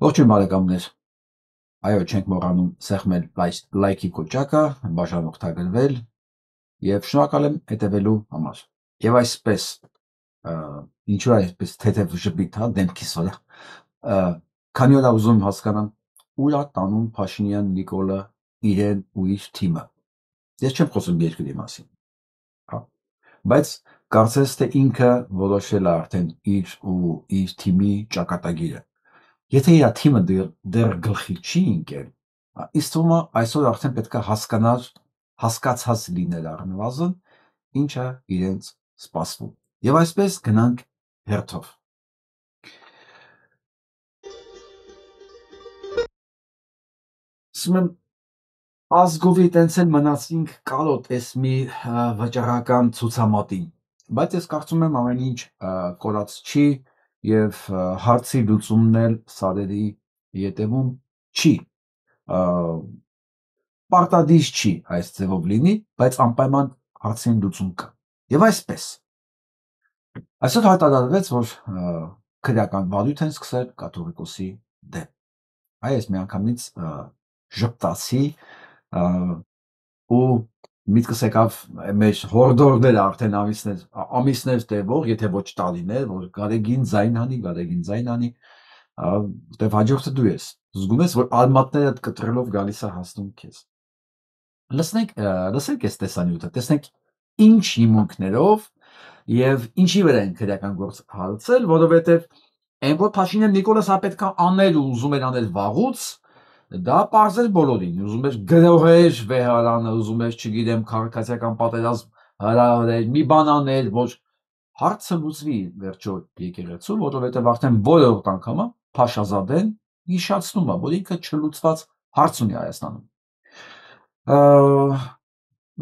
Ողջույն բարեկամներ, այո չենք մոռանում սեղմել լայքի կոճակը, բաժանորդագրվել և շնորհակալ եմ հետևելու համար։ Եվ այսպես, ինչու այսպես թեթև ժպիտ, դեմքիս վրա, քանի օր ուզում հասկանամ ուր է տանում Փաշինյան Նիկոլը իրեն ու իր թիմը։ Ես չեմ խոսում երկրի մասին, բայց կարծես թե ինքը որոշել է արդեն իր ու իր թիմի ճակատագիրը։ Եթե իր թիմը դեռ գլխի չի ընկել, ինձ թվում է այսօր արդեն պետք է հասկանալ, հասկացած լինել առնվազն, ինչը իրենց սպասվում։ Եվ այսպես գնանք հերթով։ Ասում եմ, ազգովի տենց էլ մնացինք կարոտ էս մի վճռական ցուցամատին, բայց ես կարծում եմ ամեն ինչ կորած չի և հարցի լուծումն էլ սարերի ետևում չի, պարտադիր չի այս ձևով լինի, բայց անպայման հարցին լուծում կա։ Եվ այսպես, այսօր հայտարարվեց, որ քրեական վարույթ են սկսել կաթողիկոսի դեմ։ Այս միանգամից ժպտացի ու միտքս եկավ մեր հորդորները արդեն ամիսներ տևող, եթե ոչ տարիներ, որ Գարեգին ձայն հանի, որտեվ հաջորդը դու ես, զգում ես, որ արմատներդ կտրելով գալիս է հասնում քեզ։ Լսենք այս տեսանյութը, տեսնենք ինչ հիմունքներով և ինչի վրա են քրեական գործ հարուցել, որովհետև այն որ Փաշինյան Նիկոլը սա պետք է անել ու ուզում էր անել վաղուց, դա պարզ էր բոլորին, ուզում էր գրոհեր Վեհարանը, ուզում էր, չգիտեմ, քաղաքացիական պատերազմ հրահրել, մի բան անել, որ հարցը լուծվի վերջո եկեղեցու, որովհետև արդեն որորդ անգամը Փաշազադեն հիշացնում է, որ ինքը չլուծված հարց ունի Հայաստանում։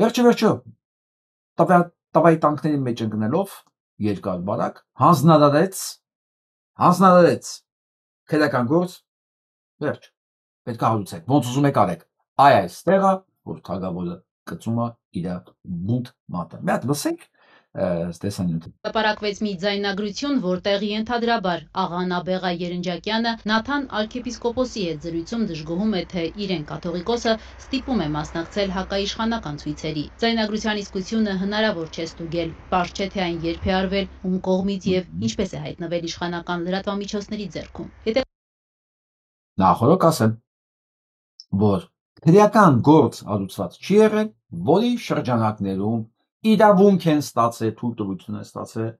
Վերջը տվյալ տանկների մեջ ընկնելով երկար բարակ հանձնարարեց քրեական գործ, վերջ, պետք է հարուցեք, ոնց ուզում եք արեք, այս տեղը, որ թագավորը կծում է իր բութ մատը։ Մի հատ լսենք տեսանյութը։ Հրապարակվեց մի ձայնագրություն, որտեղ ենթադրաբար աղա Նաբեղա Երնջակյանը Նաթան արքեպիսկոպոսի հետ զրույցում դժգոհում է, թե իրեն կաթողիկոսը ստիպում է մասնակցել հակաիշխանական ցույցերի։ Ձայնագրության իսկությունը հնարավոր չէ ստուգել, պարզ չէ, թե այն երբ է արվել, ում կողմից և ինչպես է հայտնվել իշխանական լրատվամիջոցների ձեռքում։ Նախորդ ասեմ, որ քրեական գործ հարուցված չի եղել, որի շրջանակներում իրավունք են ստացել, թույլտվություն են ստացել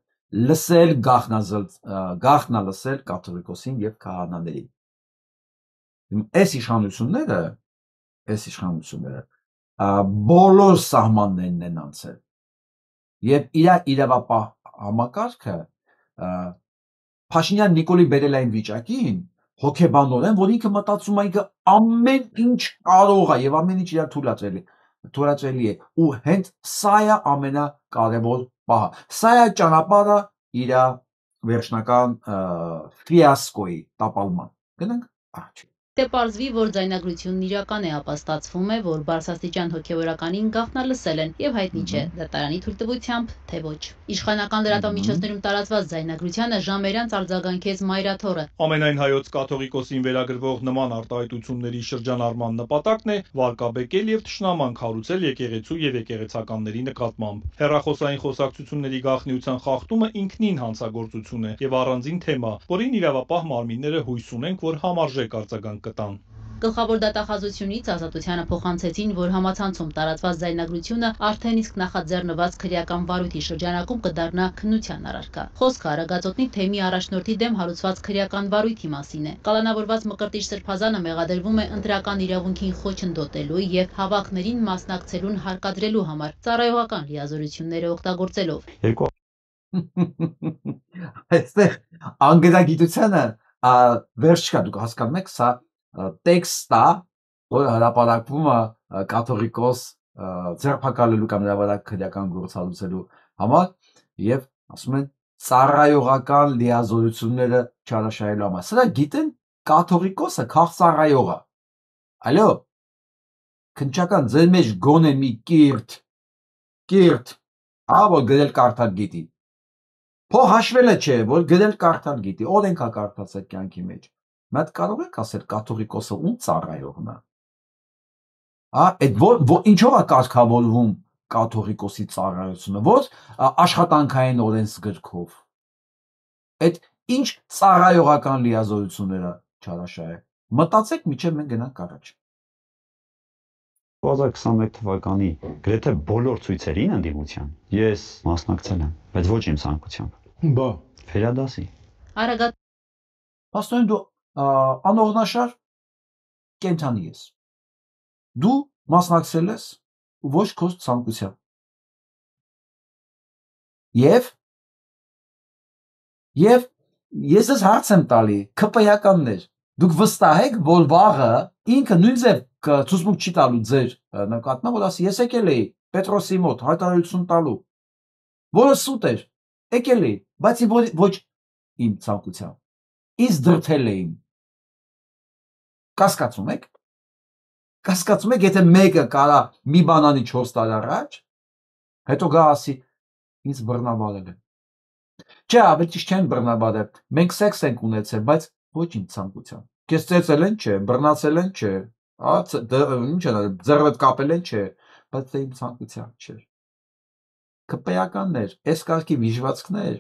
լսել գաղտնալսել կաթողիկոսին և քահանաներին։ Այս իշխանությունները բոլոր սահմաններն են անցել և իր իրավապահ համակարգը Փաշինյան Նիկոլի բերել այն վիճակին հոգեբանորեն, որ ինքը մտածում է ինքը ամեն ինչ կարող է և ամեն ինչ իրան թույլատրելի է, ու հենց սա է ամենակարևոր պահը, սա է ճանապարհը իր վերջնական ֆիասկոյի տապալման։ Գնանք առաջին։ Դե պարզվի, որ ձայնագրությունն իրական է, ապա ստացվում է, որ բարձրաստիճան հոգևորականին գաղտնալսել են և հայտնի չէ դատարանի թույլտվությամբ, թե ոչ։ Իշխանական լրատվամիջոցներում տարածված ձայնագրությանը ժամերից արձագանքեց Մայրաթոռը։ Ամենայն հայոց կաթողիկոսին վերագրվող նման արտահայտությունների շրջանառման նպատակն է վարկաբեկել և թշնամանք հարուցել եկեղեցու և եկեղեցականների նկատմամբ։ Հեռախոսային խոսակցությունների գաղտնիության խախտումը ինքնին հանցագործություն է և առանձին թեմա, որին իրավապահ մարմինները հույս ունենք, որ համարժեք արձագանք կտան։ Գլխավոր դատախազությունից Ազատությանը փոխանցեցին, որ համացանցում տարածված ձայնագրությունը արդեն իսկ նախաձեռնված քրեական վարույթի շրջանակում կդառնա քննության առարկա։ Խոսքը Արագածոտնի թեմի առաջնորդի դեմ հարուցված քրեական վարույթի մասին է։ Կալանավորված Մկրտիչ Սրբազանը մեղադրվում է ընտրական իրավունքին խոչընդոտելու և հավաքներին մասնակցելուն հարկադրելու համար ծառայողական լիազորությունները օգտագործելով։ Այստեղ անգրագիտությանը վերջ չկա, դուք հասկանում եք, սա տեքստ է, որ հրապարակվում է կաթողիկոս ձերբակալելու կամ նրա վրա քրեական գործ հարուցելու համար և ասում են ծառայողական լիազորությունները չարաշահելու համար։ Սրա գիտեն կաթողիկոսը քաղծառայողը։ Այո, քննչական, ձեր մեջ գոնե մի կիրթ, որ գրել կարդալ գիտի։ Փող հաշվելը չէ, որ գրել կարդալ գիտի, օրենք է կարդացել կյանքի մեջ։ Մատ կարող եք ասել կաթողիկոսը ում ծառայողն է։ Այդ ինչով է կարգավորվում կաթողիկոսի ծառայությունը, ոչ աշխատանքային օրենսգրքով։ Այդ ինչ ծառայողական լիազորությունները չարաշահ է։ Մտածեք, միջև մենք գնանք առաջ։ 2021 թվականի գրեթե բոլոր ցույցերին ընդդիմության ես մասնակցել եմ, բայց ոչ իմ ցանկությամբ։ Բա Ֆերադասի։ Արագած Պաստորեն դու անողնաշար կենթանի ես։ Դու մասնակցել ես ոչ քո ցանկությամբ։ Եվ ես ես հարց եմ տալի, ԿՊ-ականներ, դուք վստահ եք, որ վաղը ինքը նույնպես ցուցմունք չի տալու ձեր նկատմամբ, որ ասի, ես եկել էի Պետրոսի մոտ հայտարարություն տալու, որը սուտ էր, եկել էի, բայց ոչ իմ ցանկությամբ, ինձ դրդել էին։ Կասկածում եք, եթե մեկը կարա մի բանանի 4 տարի առաջ, հետո գա ասի, ինձ բռնաբարել են։ Չէ, ավելի ճիշտ չեն բռնաբարել, մենք սեքս ենք ունեցել, բայց ոչ իմ ցանկությամբ։ Քեզ ծեծել են, չէ, բռնացել են, չէ, ինչ են արել, ձեռդ կապել են, չէ, բայց դա իմ ցանկությամբ չէր։ ԿՊ-ականներ, այս կարգի վիժվածքներ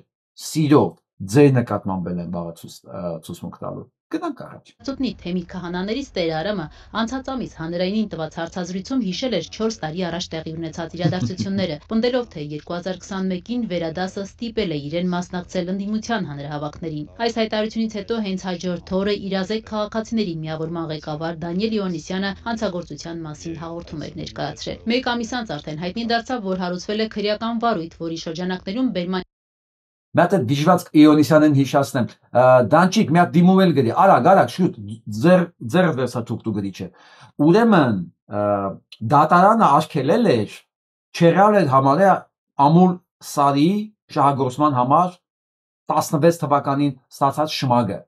սիրով ձեր նկատմամբ են ցուցմունք տալու։ Գնանք առաջ։ Ծոտնի թեմի քահանաներից Տեր Արամը անցած ամիս հանրայինին տված հարցազրույցում հիշել էր 4 տարի առաջ տեղի ունեցած իրադարձությունները, պնդելով, թե 2021-ին Վերադասը ստիպել է իրեն մասնակցել ընդդիմության հանրահավաքներին։ Այս հայտարարությունից հետո հենց հաջորդ օրը իրազեկ քաղաքացիների միավորման ղեկավար Դանիել Իոնիսյանը հանցագործության մասին հաղորդում էր ներկայացրել։ Մեկ ամիս անց արդեն հայտնի դարձավ, որ հարուցվել է քրեական վարույթ, որի շրջանակներում բերման Մատ այդ դիժված Իոնիսյանեն հիշացնեմ, դանչիկ մի հատ դիմում էլ գրի, արագ, շուտ, ձեռդ վերցա թուղթու գրի չէ։ Ուրեմն դատարանը արգելել էր, չեղյալ էր համարել Ամուլ Սարի շահագործման համար 16 թվականին ստացած շմագը։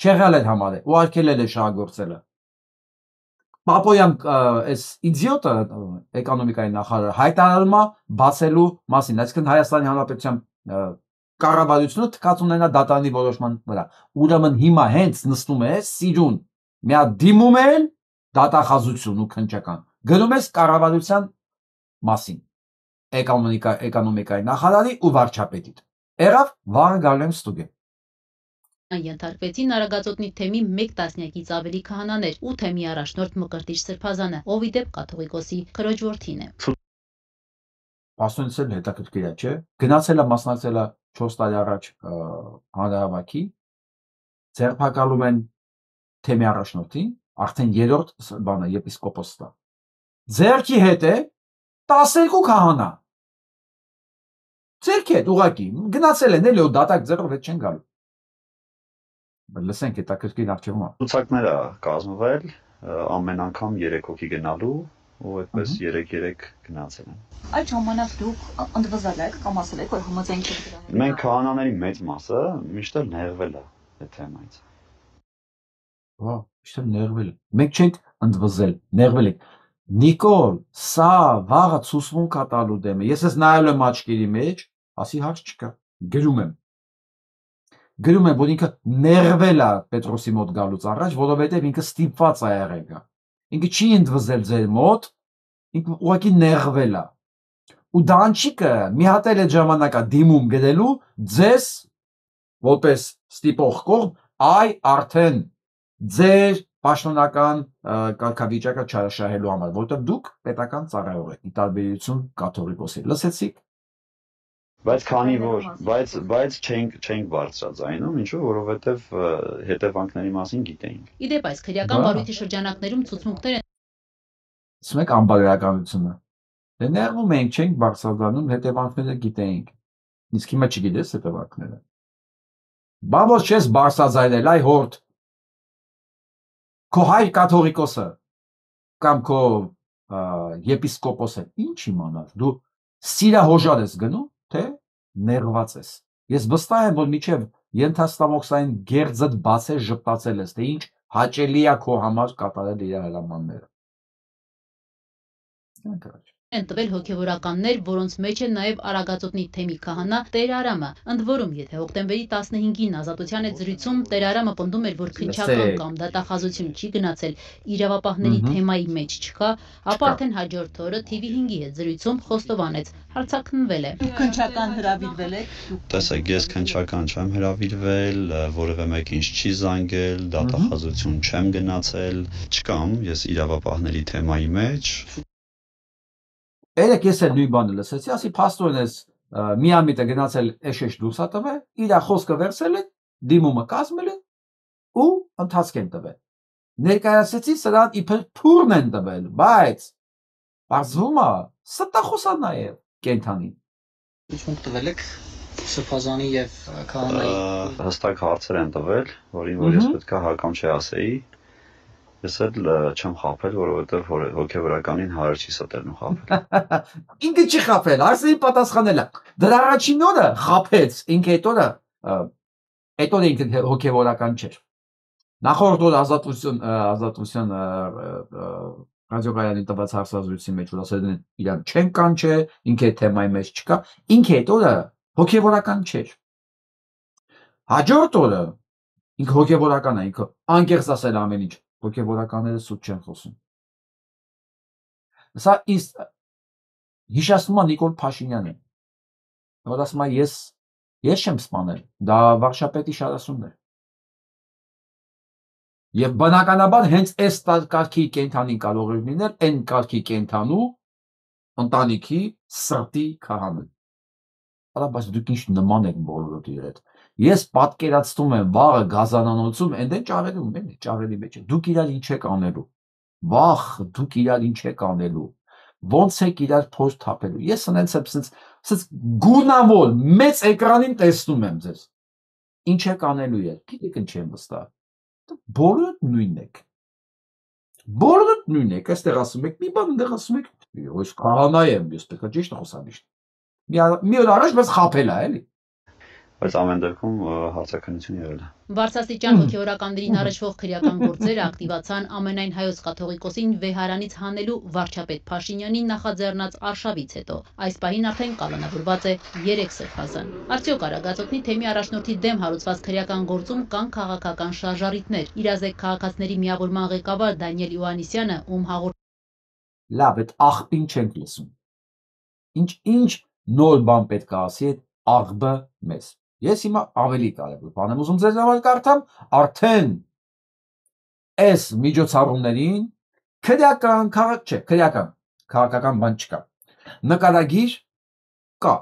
Չեղյալ էր համարել ու արգելել է շահագործելը։ Պապոյան այս իդիոտը էկոնոմիկայի նախարարը հայտարարում է բացելու մասին, այսինքն Հայաստանի Հանրապետության կառավարությունը թքած ունենա դատարանի որոշման վրա։ Ուրեմն հիմա հենց նստում է սիրուն, մի հատ դիմում են դատախազություն ու քննչական։ Գրում ես կառավարության մասին, էկոնոմիկայի նախարարի ու վարչապետի։ Եղավ վաղը գալու եմ ստուգե։ Ենթարկվեցին Արագածոտնի թեմի 1 տասնյակից ավելի քահանաներ ու թեմի առաջնորդ Մկրտիչ Սրբազանը, ով ի դեպ կաթողիկոսի քրոջ որդին է։ Պաստորենցել հետաքրքիր է, չէ։ Գնացել է մասնակցել է 4 տարի առաջ հանրահավաքի, ձերբակալում են թեմի առաջնորդին, արդեն 3-րդ բանը եպիսկոպոսն է։ Ձերքի հետ է 12 քահանա։ Ձերքի հետ ուղակի գնացել են էլի ու դատակ ձեռով հետ չեն գալու։ Լսենք հետաքրքիր աղջիկում է։ Ցուցակներ է կազմվել ամեն անգամ 3 հոգի գնալու ու այդպես 3-3 գնացել են։ Այդ ժամանակ դուք ընդվզել եք կամ ասել եք, որ համաձայն չեք դրա։ Մենք քահանաների մեծ մասը միշտ նեղվել է այդ թեմայից։ Վա, միշտ նեղվել։ Մենք չենք ընդվզել, նեղվել ենք։ Նիկոլ, սա վաղը ցուսմունք է տալու դեմը։ Ես ես նայել եմ աչքերի մեջ, ասի հարց չկա։ Գրում եմ, որ ինքը նեղվել է Պետրոսի մոտ գալուց առաջ, որովհետև ինքը ստիպված է եղել։ Ինքը չի ընդվզել ձեր մոտ, ինքը ուղղակի նեղվել է։ Ու դանչիկը մի հատ էլ այդ ժամանակա դիմում գրելու ձեզ որպես ստիպող կողմ, այ արդեն ձեր պաշտոնական կարգավիճակը չարաշահելու համար, որտեղ դուք պետական ծառայող եք, ի տարբերություն կաթողիկոսի։ Լսեցիք։ Բայց չենք բարձրաձայնում, ինչու, որովհետև հետևանքների մասին գիտեինք։ Ի դեպ այս քրեական վարույթի շրջանակներում ցուցմունքներ են Սմեք անբարոյականությունը։ Դե նեղվում ենք, չենք բարձրաձայնում, հետևանքները գիտեինք։ Իսկ հիմա չգիտես հետևանքները։ Բա ոչ չես բարձրաձայնել, այ հորդ։ Քո հայր կաթողիկոսը կամ քո եպիսկոպոսը ինչ իմանալ։ Դու սիրահոժար ես գնում, թե նեղված ես։ Ես վստահ եմ, որ միջև ենթաստամոքսային գերձդ բացել ժպտացել ես, թե ինչ հաճելի է քո համար կատարել իր հրամանները։ Են տվել հոգևորականներ, որոնց մեջ է նաև Արագածոտնի թեմի քահանա Տեր Արամը։ Ընդ որում, եթե հոկտեմբերի 15-ին ազատության այդ զրույցում Տեր Արամը պնդում էր, որ քննչական կամ դատախազություն չի գնացել, իրավապահների թեմայի մեջ չկա, ապա արդեն հաջորդ օրը TV5-ի հետ զրույցում խոստովանեց, հարցաքննվել է։ Քննչական հրավիրվել եք։ Տեսեք, ես քննչական չեմ հրավիրվել, որևէ մեկ ինձ չի զանգել, դատախազություն չեմ գնացել, չկամ ես իրավապահների թեմայի մեջ։ Երեք ես էլ նույն բանը լսեցի, ասի փաստորեն ես միամիտը գնացել էշեշ դուրս ա տվել, իր խոսքը վերցել է, դիմումը կազմել է ու ընթացք են տվել։ Ներկայացեցի սրան իբր փուրն են տվել, բայց բացվում է ստախոս է նաև կենթանին։ Ինչ տվել եք Սրբազանի եւ քահանայի Հստակ հարցեր են տվել, որին որ ես պետք է հակամ չասեի։ Ես էլ չեմ խաբել, որովհետև հոգևորականին հարց չի ստելն ու խաբել։ Ինքը չի խաբել, Արսենի պատասխանել է։ Դրա առաջին օրը խաբեց, ինքը այդ օրը ինքը հոգևորական չէր։ Նախորդ օրը ազատություն ռադիոկայանի տված հարցազրույցի մեջ որ ասել են իրան չեն կանչել, ինքը թեմայի մեջ չկա, ինքը այդ օրը հոգևորական չէր։ Հաջորդ օրը ինքը հոգևորական է, ինքը անկեղծ ասել ամեն ինչ։ Հոգևորականները սուտ չեն խոսում։ Սա ինձ հիշեցնում է Նիկոլ Փաշինյանին, որ ասում է ես չեմ սպանել, դա վարշապետի շարասունն է։ Եվ բնականաբար հենց այս կարգի կենթանին կարող է լինել այն կարգի կենթանու ընտանիքի սրտի քահանան։ Արա բայց դուք ինչ նման եք բոլորդ իրար։ Ես պատկերացնում եմ վաղը գազանանոցում այնտեղ ճավերի մեջ դուք իրար ինչ եք անելու։ Վախ դուք իրար ինչ եք անելու։ Ոնց եք իրար փոս թափելու։ Ես սենց գունավոր մեծ էկրանին տեսնում եմ ձեզ։ Ինչ եք անելու եք։ Գիտեք ինչ եմ վստահ։ Բոլորդ նույնն եք։ Բոլորդ նույնն եք, այստեղ ասում եք, մի բան այնտեղ ասում եք, ես քահանա եմ, ես պետք է ճիշտ խոսամ։ Մի օր առաջ բայց խաբել է, էլի։ Բայց ամեն դեպքում հարցաքննություն եղել է։ Բարձրաստիճան հոգևորականներին առնչվող քրեական գործերը ակտիվացան ամենայն հայոց կաթողիկոսին վեհարանից հանելու վարչապետ Փաշինյանի նախաձեռնած արշավից հետո։ Այս պահին արդեն կալանավորված է 3 սրբազան։ Արդյոք Արագածոտնի թեմի առաջնորդի դեմ հարուցված քրեական գործում կան քաղաքական շարժառիթներ։ Իրազեկ քաղաքացիների միավորման ղեկավար Դանիել Իոաննիսյանը, ում հաղորդ Լավ, այդ աղբին չենք լսում։ Ինչ նոր բան պետք է ասի այդ աղբը մեզ։ Ես հիմա ավելի կարևոր բան եմ ուզում ձեզ համար կարդամ, արդեն այս միջոցառումներին քաղաքական բան չկա։ Նկարագիր կա։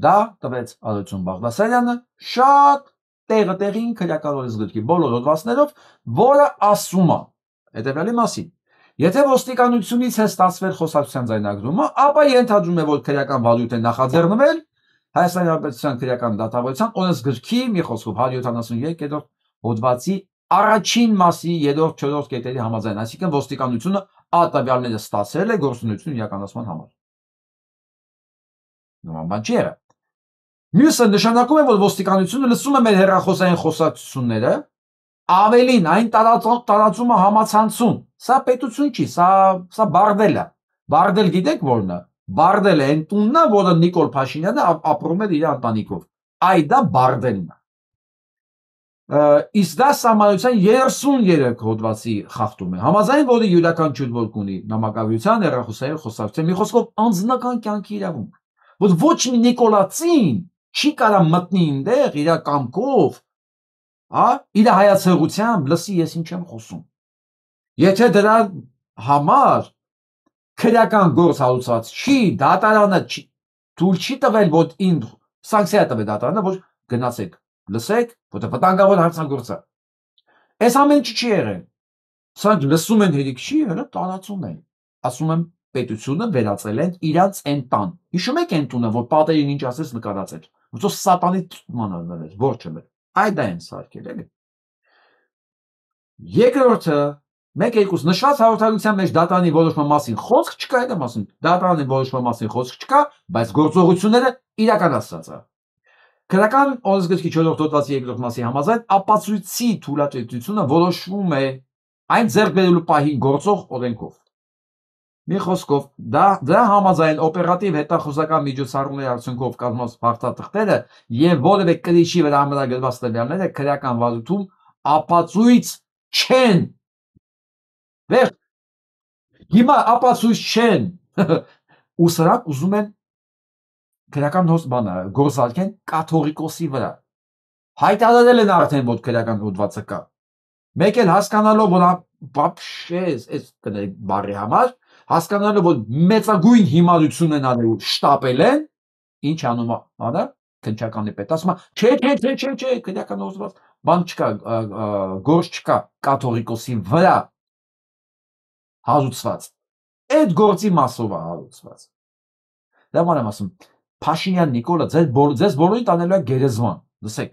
Դա տվեց Ալեցուն Բաղդասարյանը շատ տեղին քրեականորից գրքի բոլոր հոդվածներով, որը ասում է հետևյալի մասին։ Եթե ոստիկանությունից է ստացվել խոսակցության ձայնագրումը, ապա ենթադրում է, որ քրեական վարույթ է նախաձեռնվել Հայաստանի Հանրապետության քրեական դատավորության օրենսգրքի մի խոսքով 173-րդ հոդվածի առաջին մասի 3-4 կետերի համաձայն, այսինքն ոստիկանությունը ատավյալները ստացել է գործունեություն իրականացման համար։ Նման բան չի եղել։ Մյուսը նշանակում է, որ ոստիկանությունը լսում է մեր հեռախոսային խոսակցությունները, ավելին այն տարածում է համացանցում։ Սա պետություն չի, սա բարդել է։ Բարդել գիտեք որն է։ Բարդել է այն տունն է, որը Նիկոլ Փաշինյանը ապրում էր իր ընտանիքով։ Այդ դա բարդելն է։ Իսկ դա սահմանության 33 հոդվածի խախտում է։ Համաձայն որը յուրաքանչյուր ոք ունի նամակագրության, հեռախոսային խոսակցության, մի խոսքով անձնական կյանքի իրավունք, որ ոչ մի նիկոլացին չի կարա մտնի այնտեղ իր կամքով, իր հայացողությամբ լսի ես ինչ եմ խոսում։ Եթե դրա համար քրեական գործ հարուցած չի, դատարանը թույլ չի տվել, որ ինձ սանկցիա տվել դատարանը, որ գնացեք, լսեք, որտեղ վտանգավոր հարցագործ է։ Այս ամեն ինչի չի եղել։ Սրանք լսում են հերիք չի եղել, տարածում են։ Ասում եմ պետությունը վերածել են իրանց այն տան։ Հիշում եք այն տունը, որ պատերին ինչ ասես նկարած էր։ Ոնց սատանի մանալն էր, ոչ չէ։ Այդ դա են սարքել, էլի։ Երկրորդը, 1-2 նշված հաղորդագրության մեջ դատարանի որոշման մասին խոսք չկա, այդ եմ ասում, դատարանի որոշման մասին խոսք չկա, բայց գործողությունները իրականացած է։ Քրեական օրենսգրքի 4-րդ հոդվածի 2-րդ մասի համաձայն ապացույցի թույլատվությունը որոշվում է այն ձեռք բերելու պահին գործող օրենքով։ Մի խոսքով, դրա համաձայն օպերատիվ հետախուզական միջոցառումների արդյունքով կազմված փաստաթղթերը եւ որևէ կրիչի վրա ամրագրված տվյալները քրեական վարույթում ապացույց չեն։ Վերջ։ Հիմա ապացույց չեն։ Ու սրանք ուզում են քրեական գործարկեն կաթողիկոսի վրա։ Հայտարարել են արդեն, որ քրեական հոդվածը կա։ Մեկ էլ հասկանալով, որ вообще այս բարի համար, հասկանալով, որ մեծագույն հիմարություն են արել, շտապել են, ինչ անում արա, քննչականի պետ ասում է, չէ, քրեական հոդված, բան չկա, գործ չկա կաթողիկոսի վրա հարուցված։ Այդ գործի մասով է հարուցված։ Դա ման եմ ասում, Փաշինյան Նիկոլը ձեզ բոլորին տանելու է գերեզման, լսեք։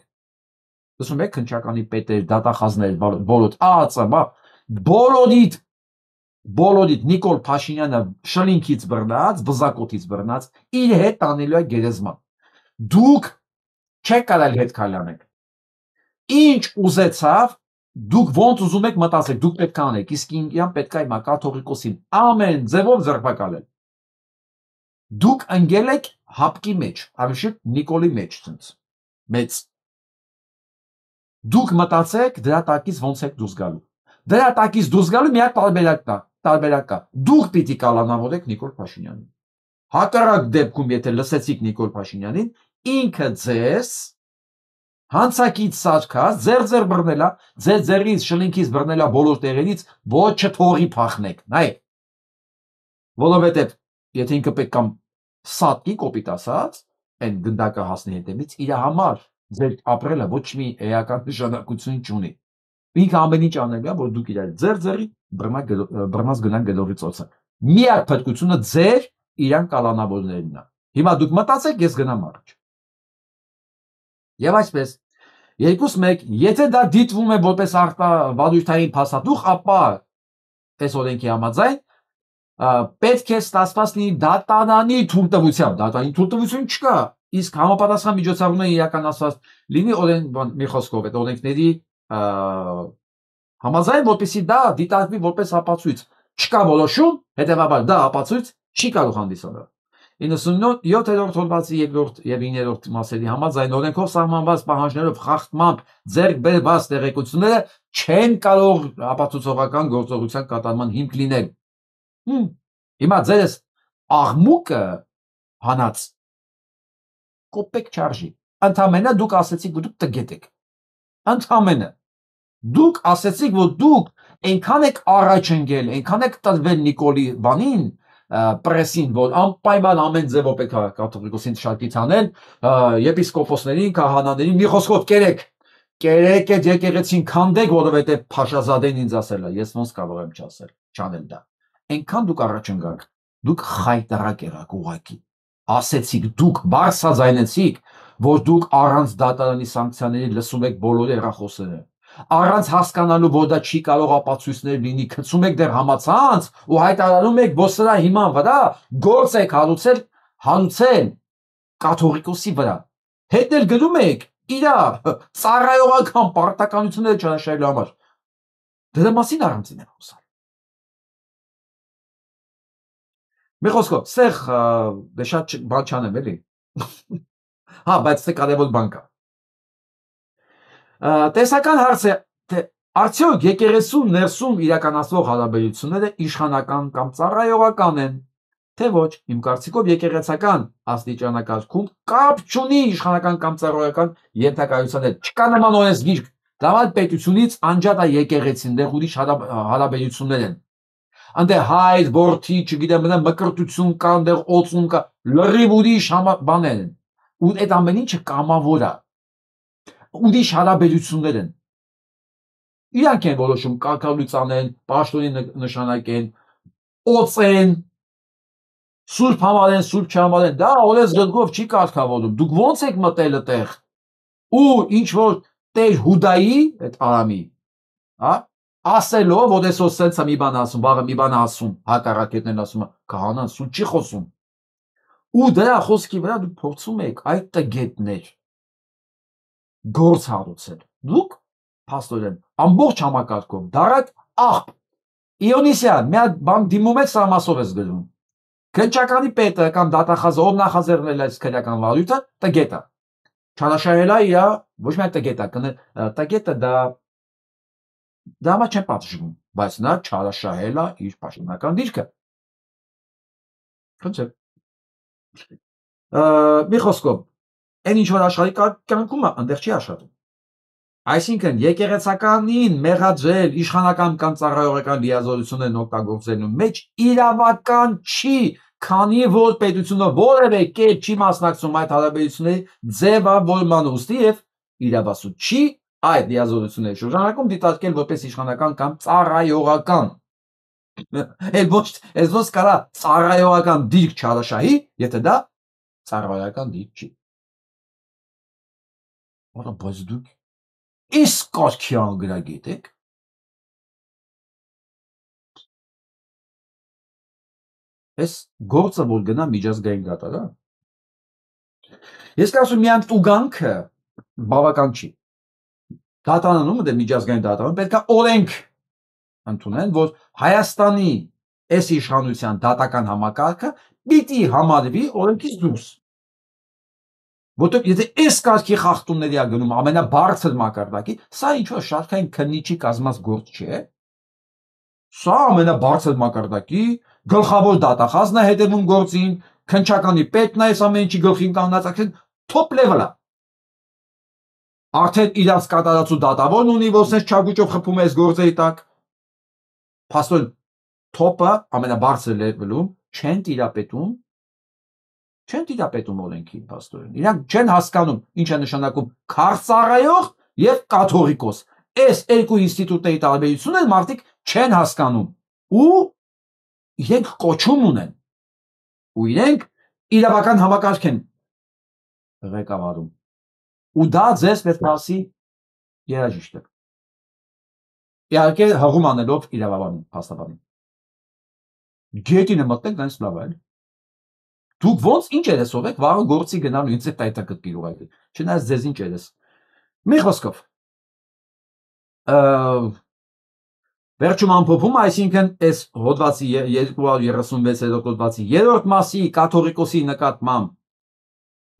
Լսում եք քննչականի պետեր, դատախազներ, բոլոր ԱԱՑ-ը, բոլորիդ Նիկոլ Փաշինյանը շլինքից բռնած, բզակոտից բռնած, իր հետ տանելու է գերեզման։ Դուք չեք կարել հետ քալանեք։ Ինչ ուզեցավ, դուք ոնց ուզում եք մտածեք, դուք պետք է անեք, իսկ ինքյան պետք է հիմա կաթողիկոսին ամեն ձևով ձերբակալել։ Դուք ընկել եք հապկի մեջ, ավելի Նիկոլի մեջ ցած։ Մեծ Դուք մտածեք դրա տակից ոնց եք դուրս գալու։ Դրա տակից դուրս գալու միակ տարբերակ կա։ Դուք պիտի կալանավորեք Նիկոլ Փաշինյանին։ Հակառակ դեպքում, եթե լսեցիք Նիկոլ Փաշինյանին, ինքը ձեզ հանցակից սարքած, ձեր բռնելա, ձեր ձեռից շլինքից բռնելա բոլոր տեղերից, ոչ չթողի փախնեք։ Նայեք։ Որովհետև եթե ինքը պետք է սատկի կոպիտ ասած, այն գնդակը հասնի հետևից, իր համար ձեր ապրելը ոչ մի էական նշանակություն չունի։ Ինքը ամեն ինչ անելու է, որ դուք իրար ձերի բռնած գնան գլորի ծոցը։ Միակ փրկությունը ձեր իրան կալանավորներն է։ Հիմա դուք մտածեք, ես գնամ առաջ։ Եվ այսպես, 2-1, եթե դա դիտվում է որպես արտավարույթային փաստաթուղթ, ապա այս օրենքի համաձայն պետք է ստացված լինի դատարանի թույլտվությամբ, դատարանի թույլտվություն չկա, իսկ համապատասխան միջոցառումները իրականացված լինի մի խոսքով այդ օրենքների համաձայն, որպեսզի դա դիտարկվի որպես ապացույց, չկա որոշում, հետևաբար դա ապացույց չի կարող հանդիսանալ։ 97-րդ հոդվածի 2-րդ եւ 9-րդ մասերի համաձայն օրենքով սահմանված պահանջներով խախտմամբ ձեռք բերված տեղեկությունները չեն կարող ապացուցողական գործողության կատարման հիմք լինել։ Հիմա ձերս աղմուկը հանած կոպեկ չարժի։ Ընդամենը դուք ասեցիք, որ դուք տգետ եք։ Ընդամենը դուք ասեցիք, որ դուք այնքան եք առաջ ընկել, այնքան եք տրվել Նիկոլի բանին, պրեսին, որ անպայման ամեն ձևով պետք է կաթողիկոսին շարքից անել, եպիսկոպոսներին, քահանաներին, մի խոսքով կերեք այդ եկեղեցին քանդեք, որովհետև Փաշազադեն ինձ ասել է, ես ոնց կարող եմ չանել դա։ Այնքան դուք առաջ ընկաք, դուք խայտարակ եղաք ուղակի։ Ասեցիք, դուք բարձրաձայնեցիք, որ դուք առանց դատարանի սանկցիաների լսում եք բոլոր հեռախոսները։ Առանց հասկանալու, որ դա չի կարող ապացույցներ լինի, գցում եք դեռ համացանց ու հայտարարում եք, որ սրա հիման վրա գործ եք հարուցել կաթողիկոսի վրա։ Հետ էլ գնում եք իր ծառայողական պարտականությունները ճանաչելու համար։ Դրա մասին առանցին եմ խոսալ։ Մի խոսքով, սեղ դե շատ բան չանեմ էլի։ Հա, բայց թե կարևոր բան կա։ Տեսական հարց է, թե արդյոք եկեղեցու ներսում իրականացվող հարաբերությունները իշխանական կամ ծառայողական են, թե ոչ, իմ կարծիքով եկեղեցական աստիճանակարգում կապ չունի իշխանական կամ ծառայողական ենթակայության հետ, չկա նման օրենսգիր, դա պետությունից անջատ է եկեղեցին, դեռ ուրիշ հարաբերություններ են։ Այնտեղ հայր, որդի, չգիտեմ, մկրտություն կա, այնտեղ օծում կա, լրիվ ուրիշ բաներ են։ Ու այդ ամեն ինչը կամավոր է։ Ուրիշ հարաբերություններ են։ Իրանք են որոշում կարգալույց անեն, պաշտոնի նշանակեն, օծեն, սուրբ համարեն, սուրբ չհամարեն, դա օրենսգրքով չի կարգավորում։ Դուք ո՞նց եք մտել այդտեղ։ Ու ինչ որ Տեր Հուդայի, այդ Արամի, հա, ասելով, որ այսօր սենց է մի բան ասում, վաղը մի բան ասում, հակառակետներն ասում, քահանան սուտ չի խոսում։ Ու դրա խոսքի վրա դուք փորձում եք այդ տգետներ գործ հարուցել։ Դուք փաստորեն ամբողջ համակարգով դարակ աղբ Իոնիսյան, մի հատ բան դիմում եք սա մասով ես գրում։ Քննչականի պետը կամ դատախազը ով նախաձեռնել է այս քրեական վարույթը, տգետ է։ Չարաշահելա իրա, ոչ միայն տգետ է, տգետը դա համա չեն պատժվում, բայց նա չարաշահելա իր պաշտոնական դիրքը։ Խնդրեմ։ Մի խոսքով, այն ինչ որ աշխարհի կյանքում է, այնտեղ չի աշխատում։ Այսինքն եկեղեցականին մեղադրել իշխանական կամ ծառայողական լիազորություններն օգտագործելու մեջ իրավական չի, քանի որ պետությունը որևէ կերպ չի մասնակցում այդ հարաբերությունների ձևավորմանը, ուստի եւ իրավասու չի այդ լիազորությունների շրջանակում դիտարկել որպես իշխանական կամ ծառայողական։ Այս ոչ կարա ծառայողական դիրք չարաշահի, եթե դա ծառայողական դիրք չի։ Որը բայց դուք իսկ կարգի անգրագետ եք։ Այս գործը որ գնա միջազգային դատարան։ Ես կարծում միայն տուգանքը բավական չի։ Դատարանում դե միջազգային դատարան պետք է օրենք ընդունեն, որ Հայաստանի այս իշխանության դատական համակարգը պիտի համարվի օրենքից դուրս։ Որտեղ եթե այս կարգի խախտումների ա գնում ամենաբարձր մակարդակի, սա ինչ որ շարքային քննիչի կազմած գործ չէ։ Սա ամենաբարձր մակարդակի գլխավոր դատախազն է հետևում գործին, քննչականի պետն է այս ամեն ինչի գլխին կանգնած, այսինքն top level-ը։ Արդեն իրանց կատարածու դատավորն ունի, որ սենց չագուճով խփում է այս գործերի տակ։ Փաստորեն top-ը ամենաբարձր level-ում չեն տիրապետում օրենքին, փաստորեն։ Իրանք չեն հասկանում ինչ է նշանակում քարծառայող եւ կաթողիկոս։ Այս երկու ինստիտուտների տարբերությունը մարդիկ չեն հասկանում ու իրենք կոչում ունեն ու իրենք իրավական համակարգ են ղեկավարում ու դա ձեզ պետք է ասի երաժիշտը, իհարկե հղում անելով իրավաբանին, փաստաբանին։ Գետինը մտնեք դրանից լավ է։ Դուք ոնց ինչ երեսով եք վաղը գործի գնալու ինձ է տայտա կտկիր ուղղակի, չնայած ձեզ ինչ երես։ Մի խոսքով վերջում ամփոփում, այսինքն այս հոդվածի 236-րդ հոդվածի 3-րդ մասի կաթողիկոսի նկատմամբ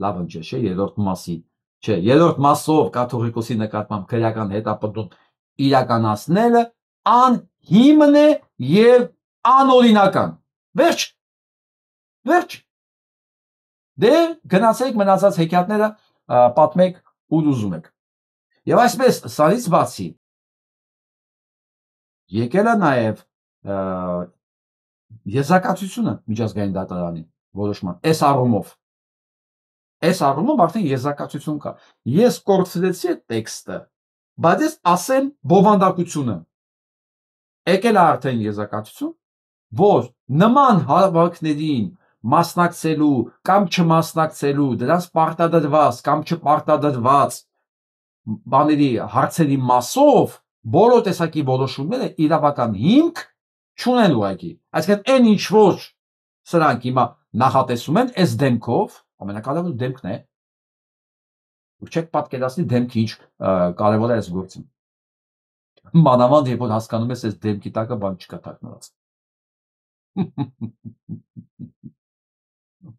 լավ ընջեր չէ, 3-րդ մասի, չէ, 3-րդ մասով կաթողիկոսի նկատմամբ քրեական հետապնդում իրականացնելը անհիմն է եւ անօրինական։ Վերջ։ Դե գնացեք մնացած հեքիաթները պատմեք ու ուզում եք։ Եվ այսպես սարից բացի եկել է նաև եզրակացությունը միջազգային դատարանի որոշման այս առումով արդեն եզրակացություն կա։ Ես կորցրեցի այդ տեքստը, բայց ես ասեմ բովանդակությունը։ Եկել է արդեն եզրակացություն, որ նման հավաքներին մասնակցելու կամ չմասնակցելու, դրանց պարտադրված կամ չպարտադրված բաների հարցերի մասով բոլոր տեսակի որոշումները իրավական հիմք չունեն ուղղակի։ Այսինքն այն ինչ որ սրանք հիմա նախատեսում են այս դեմքով, ամենակարևոր դեմքն է։ Դուք չեք պատկերացնի դեմքը ինչ կարևոր է այս գործում։ Մանավանդ երբ որ հասկանում ես այս դեմքի տակը բան չկա թաքնված։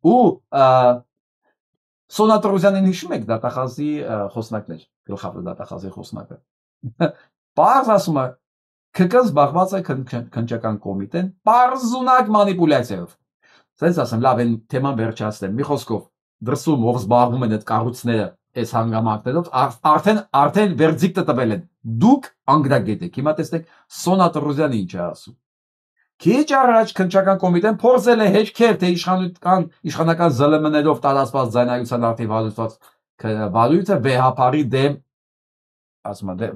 Ու Սոնա Տրոզյանին հիշում եք դատախազի խոսնակներ, գլխավոր դատախազի խոսնակը։ Պարզ ասում է, ՔԿ-ն զբաղված է քննչական կոմիտեն պարզունակ մանիպուլյացիայով։ Սենց ասեմ, լավ, այն թեման վերջացնեմ։ Մի խոսքով, դրսում ով զբաղվում են այդ կառույցները այս հանգամանքներով, արդեն վերդիկտը տվել են։ Դուք անգրագետ եք։ Հիմա տեսնեք Սոնա Տրոզյանը ինչ է ասում։ Քիչ առաջ քննչական կոմիտեն փորձել է հեչքել, թե իշխանական ԶԼՄ-ներով տարածված ձայնագրության արդի վարույթը վեհապարի դեմ, ասում է,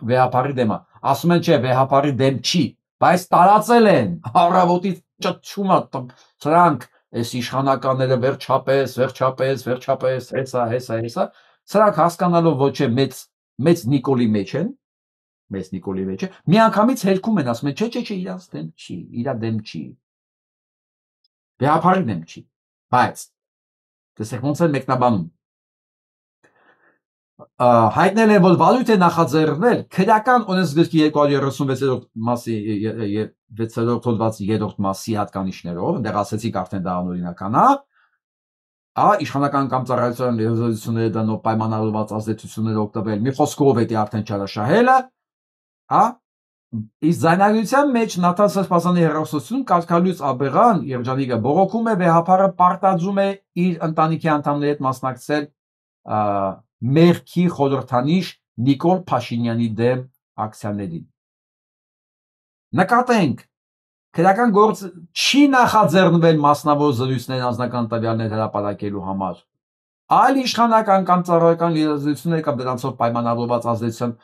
վեհապարի դեմ է, ասում են չէ, վեհապարի դեմ չի, բայց տարածել են, առավոտից ճտչում է, սրանք, այս իշխանականները վերջապես, հեսա, սրանք հասկանալով ոչ է մեծ Նիկոլի մեջ են, միանգամից հերքում են, ասում են, չէ, իրանց դեմ չի, իրա դեմ չի, վեհապարի դեմ չի, բայց, տեսեք ոնց են մեկնաբանում, հայտնել են, որ վալյուտ է նախաձեռնել քրեական օրենսգրքի 236-րդ մասի 6-րդ հոդվածի 3-րդ մասի հատկանիշներով, այնտեղ ասեցիք արդեն դա անօրինական է, իշխանական կամ ծառայության լիազորությունները դրանով պայմանավորված ազդեցություններ օգտվել, մի խոսքով էդի արդեն չարաշահելը, իսկ ձայնագրության մեջ Նաթան Սրբազանի հեռախոսություն կարգալույց Աբեղյան երջանիկը բողոքում է վեհապարը պարտադրում է իր ընտանիքի անդամների հետ մասնակցել մեղքի խորհրդանիշ Նիկոլ Փաշինյանի դեմ ակցիաներին։ Նկատենք, քրեական գործ չի նախաձեռնվել մասնավոր զրույցներ անձնական տվյալներ հրապարակելու համար, այլ իշխանական կամ ծառայական լիազորություններ կամ դրանցով պայմանավորված ազդեցություն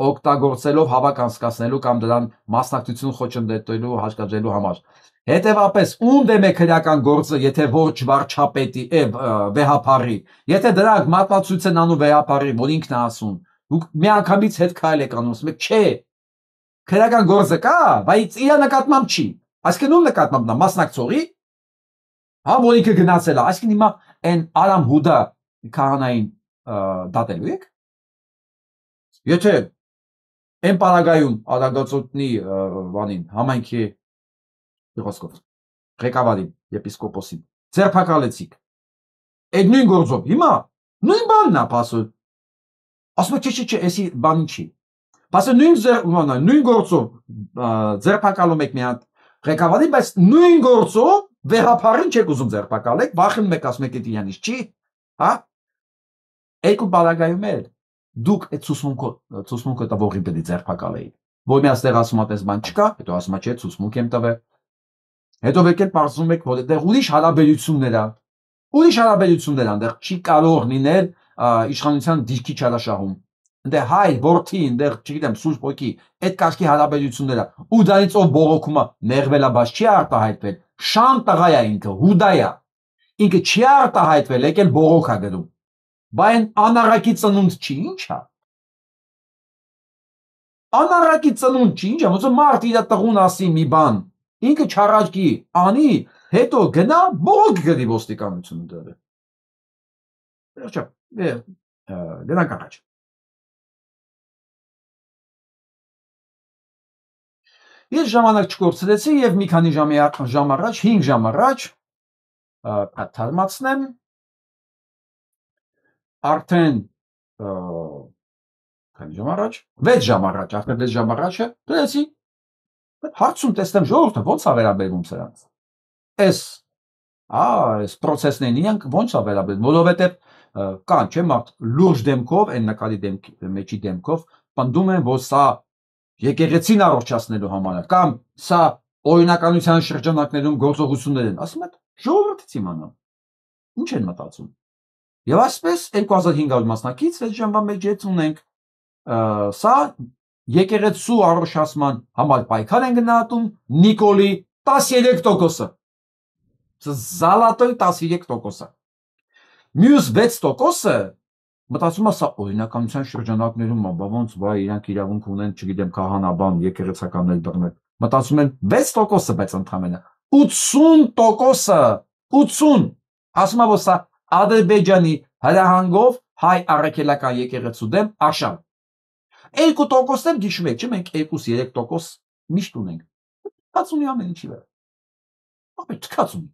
օգտագործելով հավաք անցկացնելու կամ դրան մասնակցություն խոչընդոտելու հաշկարկելու համար։ Հետևապես, ում դեմ է քրեական գործը, եթե ոչ վարչապետի վեհապարի, եթե դրանք մատնացույց են անում վեհապարի, որ ինքն է ասում, դուք միանգամից հետ քայլ եք անում, ասում եք, չէ, քրեական գործը կա, բայց իր նկատմամբ չի, այսինքն ում նկատմամբ նա մասնակցողի, որ ինքը գնացել է, այսինքն հիմա այն Արամ Հուդա քահանային դատելու եք, եթե այն պարագայում Արագածոտնի բանին համայնքի խոսքով ղեկավարին եպիսկոպոսին ձերբակալեցիք այդ նույն գործով հիմա նույն բանն է ասում չէ էսի բանին չի ասում նույն գործով ձերբակալում եք մի հատ ղեկավարին բայց նույն գործով վեհապարին չեք ուզում ձերբակալեք վախենում եք ասում եք դա իրանից չի հա երկու պարագայում է դուք այդ ցուսմունքը տվողի պետք է ձերբակալեի որ մի աստեղ ասում ատես բան չկա հետո ասում չէ ցուսմունք եմ տվել հետո եկել պարզում եք որ այդտեղ ուրիշ հարաբերություններ այնտեղ չի կարող լինել իշխանության դիրքի չարաշահում այնտեղ հայ որդի այնտեղ չգիտեմ սուրբ ոգի այդ կարգի հարաբերությունները ու դրանից ով բողոքումը նեղվելաբաց չի արտահայտվել շան տղա է ինքը հուդայա ինքը չի արտահայտվել եկել բողոք է գրում Բայց անառակի ծնունդ չի, ինչ է։ Անառակի ծնունդ չի, ինչ է, ոնց մարդ իր տղուն ասի մի բան, ինքը չառաջկի, անի, հետո գնա բողոք գրի ոստիկանությունը դերը։ Վերջը, գնանք առաջ։ Ես ժամանակ չկորցրեցի եւ մի քանի ժամ առաջ, 5 ժամ առաջ թարմացնեմ արդեն քանի ժամ առաջ 6 ժամ առաջ արդեն 6 ժամ առաջ դրեցի հարցում տեսնեմ ժողովուրդը ո՞նց է վերաբերվում սրանց այս process-ներին իրանք ո՞նց է վերաբերվում որովհետև կան չէ մարդ լուրջ դեմքով այն նկարի մեջի դեմքով պնդում են որ սա եկեղեցին առողջացնելու համար կամ սա օրինականության շրջանակներում գործողություններ են ասում են ժողովուրդից իմանամ ինչ են մտածում Եվ այսպես 2500 մասնակից 6 ժամվա մեջ ես ունենք սա եկեղեցու առողջացման համար պայքար են գնահատում Նիկոլի 13%-ը Զալատոյ 13%-ը Մյուս 6%-ը մտածում է սա օրինականության շրջանակներում ոնց վայ իրանք իրավունք ունեն չգիտեմ քահանաբան եկեղեցականներ բռնել մտածում են 6%-ը բայց ընդհանրապես 80%-ը 80 ասում է որ սա Ադրբեջանի հրահանգով հայ առաքելական եկեղեցու դեմ աշան 2%-ներ գիշում եք, չէ՞ մենք 2-3% միշտ ունենք։ Թքած ունի ամեն ինչի վրա։ Ախպեր թքած ունի։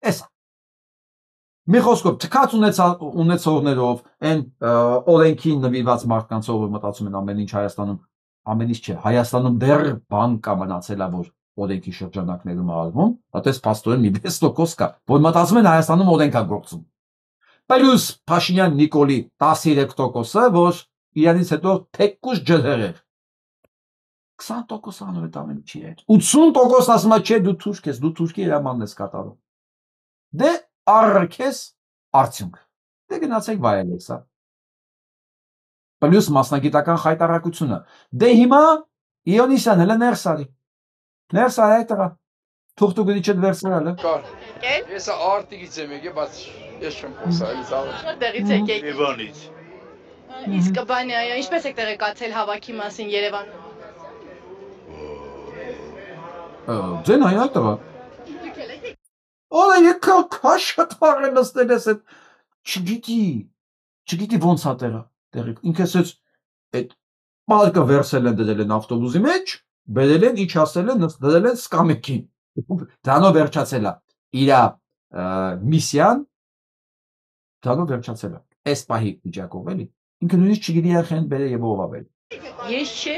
Էսա։ Մի խոսքով թքած ունեցողներով, այն օրենքին նվիրված մարդկանցով որ մտածում են ամեն ինչ Հայաստանում, ամեն ինչ չէ, Հայաստանում դեռ բան կա մնացել է որ օրենքի շրջանակներում արվում, այդպես փաստորեն մի 6% կա, որ մտածում են Հայաստանում օրենք է գործում։ Պլյուս Փաշինյան Նիկոլի 13%-ը, որ իրանից հետո թեկուզ ջրհեր էր։ 20% անում է ամեն ինչի հետ։ 80% ասում է չէ դու թուրք ես, դու թուրքի հրամանն ես կատարում։ Դե առքես արդյունք։ Դե գնացեք վայելեք սա։ Պլյուս մասնագիտական խայտարակությունը։ Դե հիմա Իոնիսյան հələ ներս արի։ Ներս արի այդ տղա։ Թուղթու գրիչը վերցրել է։ Ես արտիկից եմ եկել, բայց ես չեմ խոսալ, ցավը։ Որտեղից եկեք։ Երևանից։ Իսկ բանը, ինչպես եք տեղեկացել հավաքի մասին Երևան։ Ձեն հայ տղա։ Օլա եկա քաշ թաղը նստել ես այդ չգիտի։ չգիտի ոնց է տեղի։ Ինքը ասեց այդ պարկը վերցել են դրել են ավտոբուսի մեջ, բերել են, ինչ ասել են, դրել են սկամեքին։ Դրանով վերջացել է իր միսիան, դրանով վերջացել է։ Այս պահի վիճակով էլի։ Ինքը նույնիսկ չգիտի երբեք բերել եւ ով ավ։ Ես Չէ,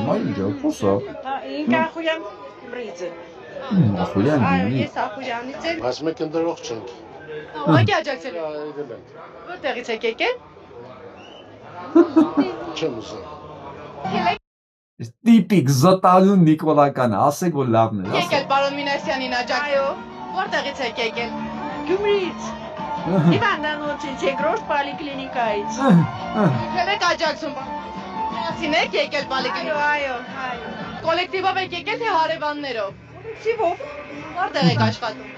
մայր խոսա։ ինքը Ախուրյան բրիձը։ Ախուրյան։ Ես Ախուրյանից եմ։ Բայց մենք ընդրող չենք։ Ուղղակի աջակցել եք։ Այդել ենք։ Որտեղից եք եկել։ Չեմ ուզում։ Տիպիկ զտալուն նիկոլականը, ասեք որ լավն է։ Եկել պարոն Մինասյանին աջակցել։ Որտեղից եք եկել։ Գյումրիից։ Իվանդանոցից երկրորդ պոլիկլինիկայից։ Եկել եք աջակցում։ Միասին եք եկել պոլիկլինիկա։ Այո։ Կոլեկտիվով եք եկել թե հարևաններով։ Սիվով։ Որտեղ եք աշխատում։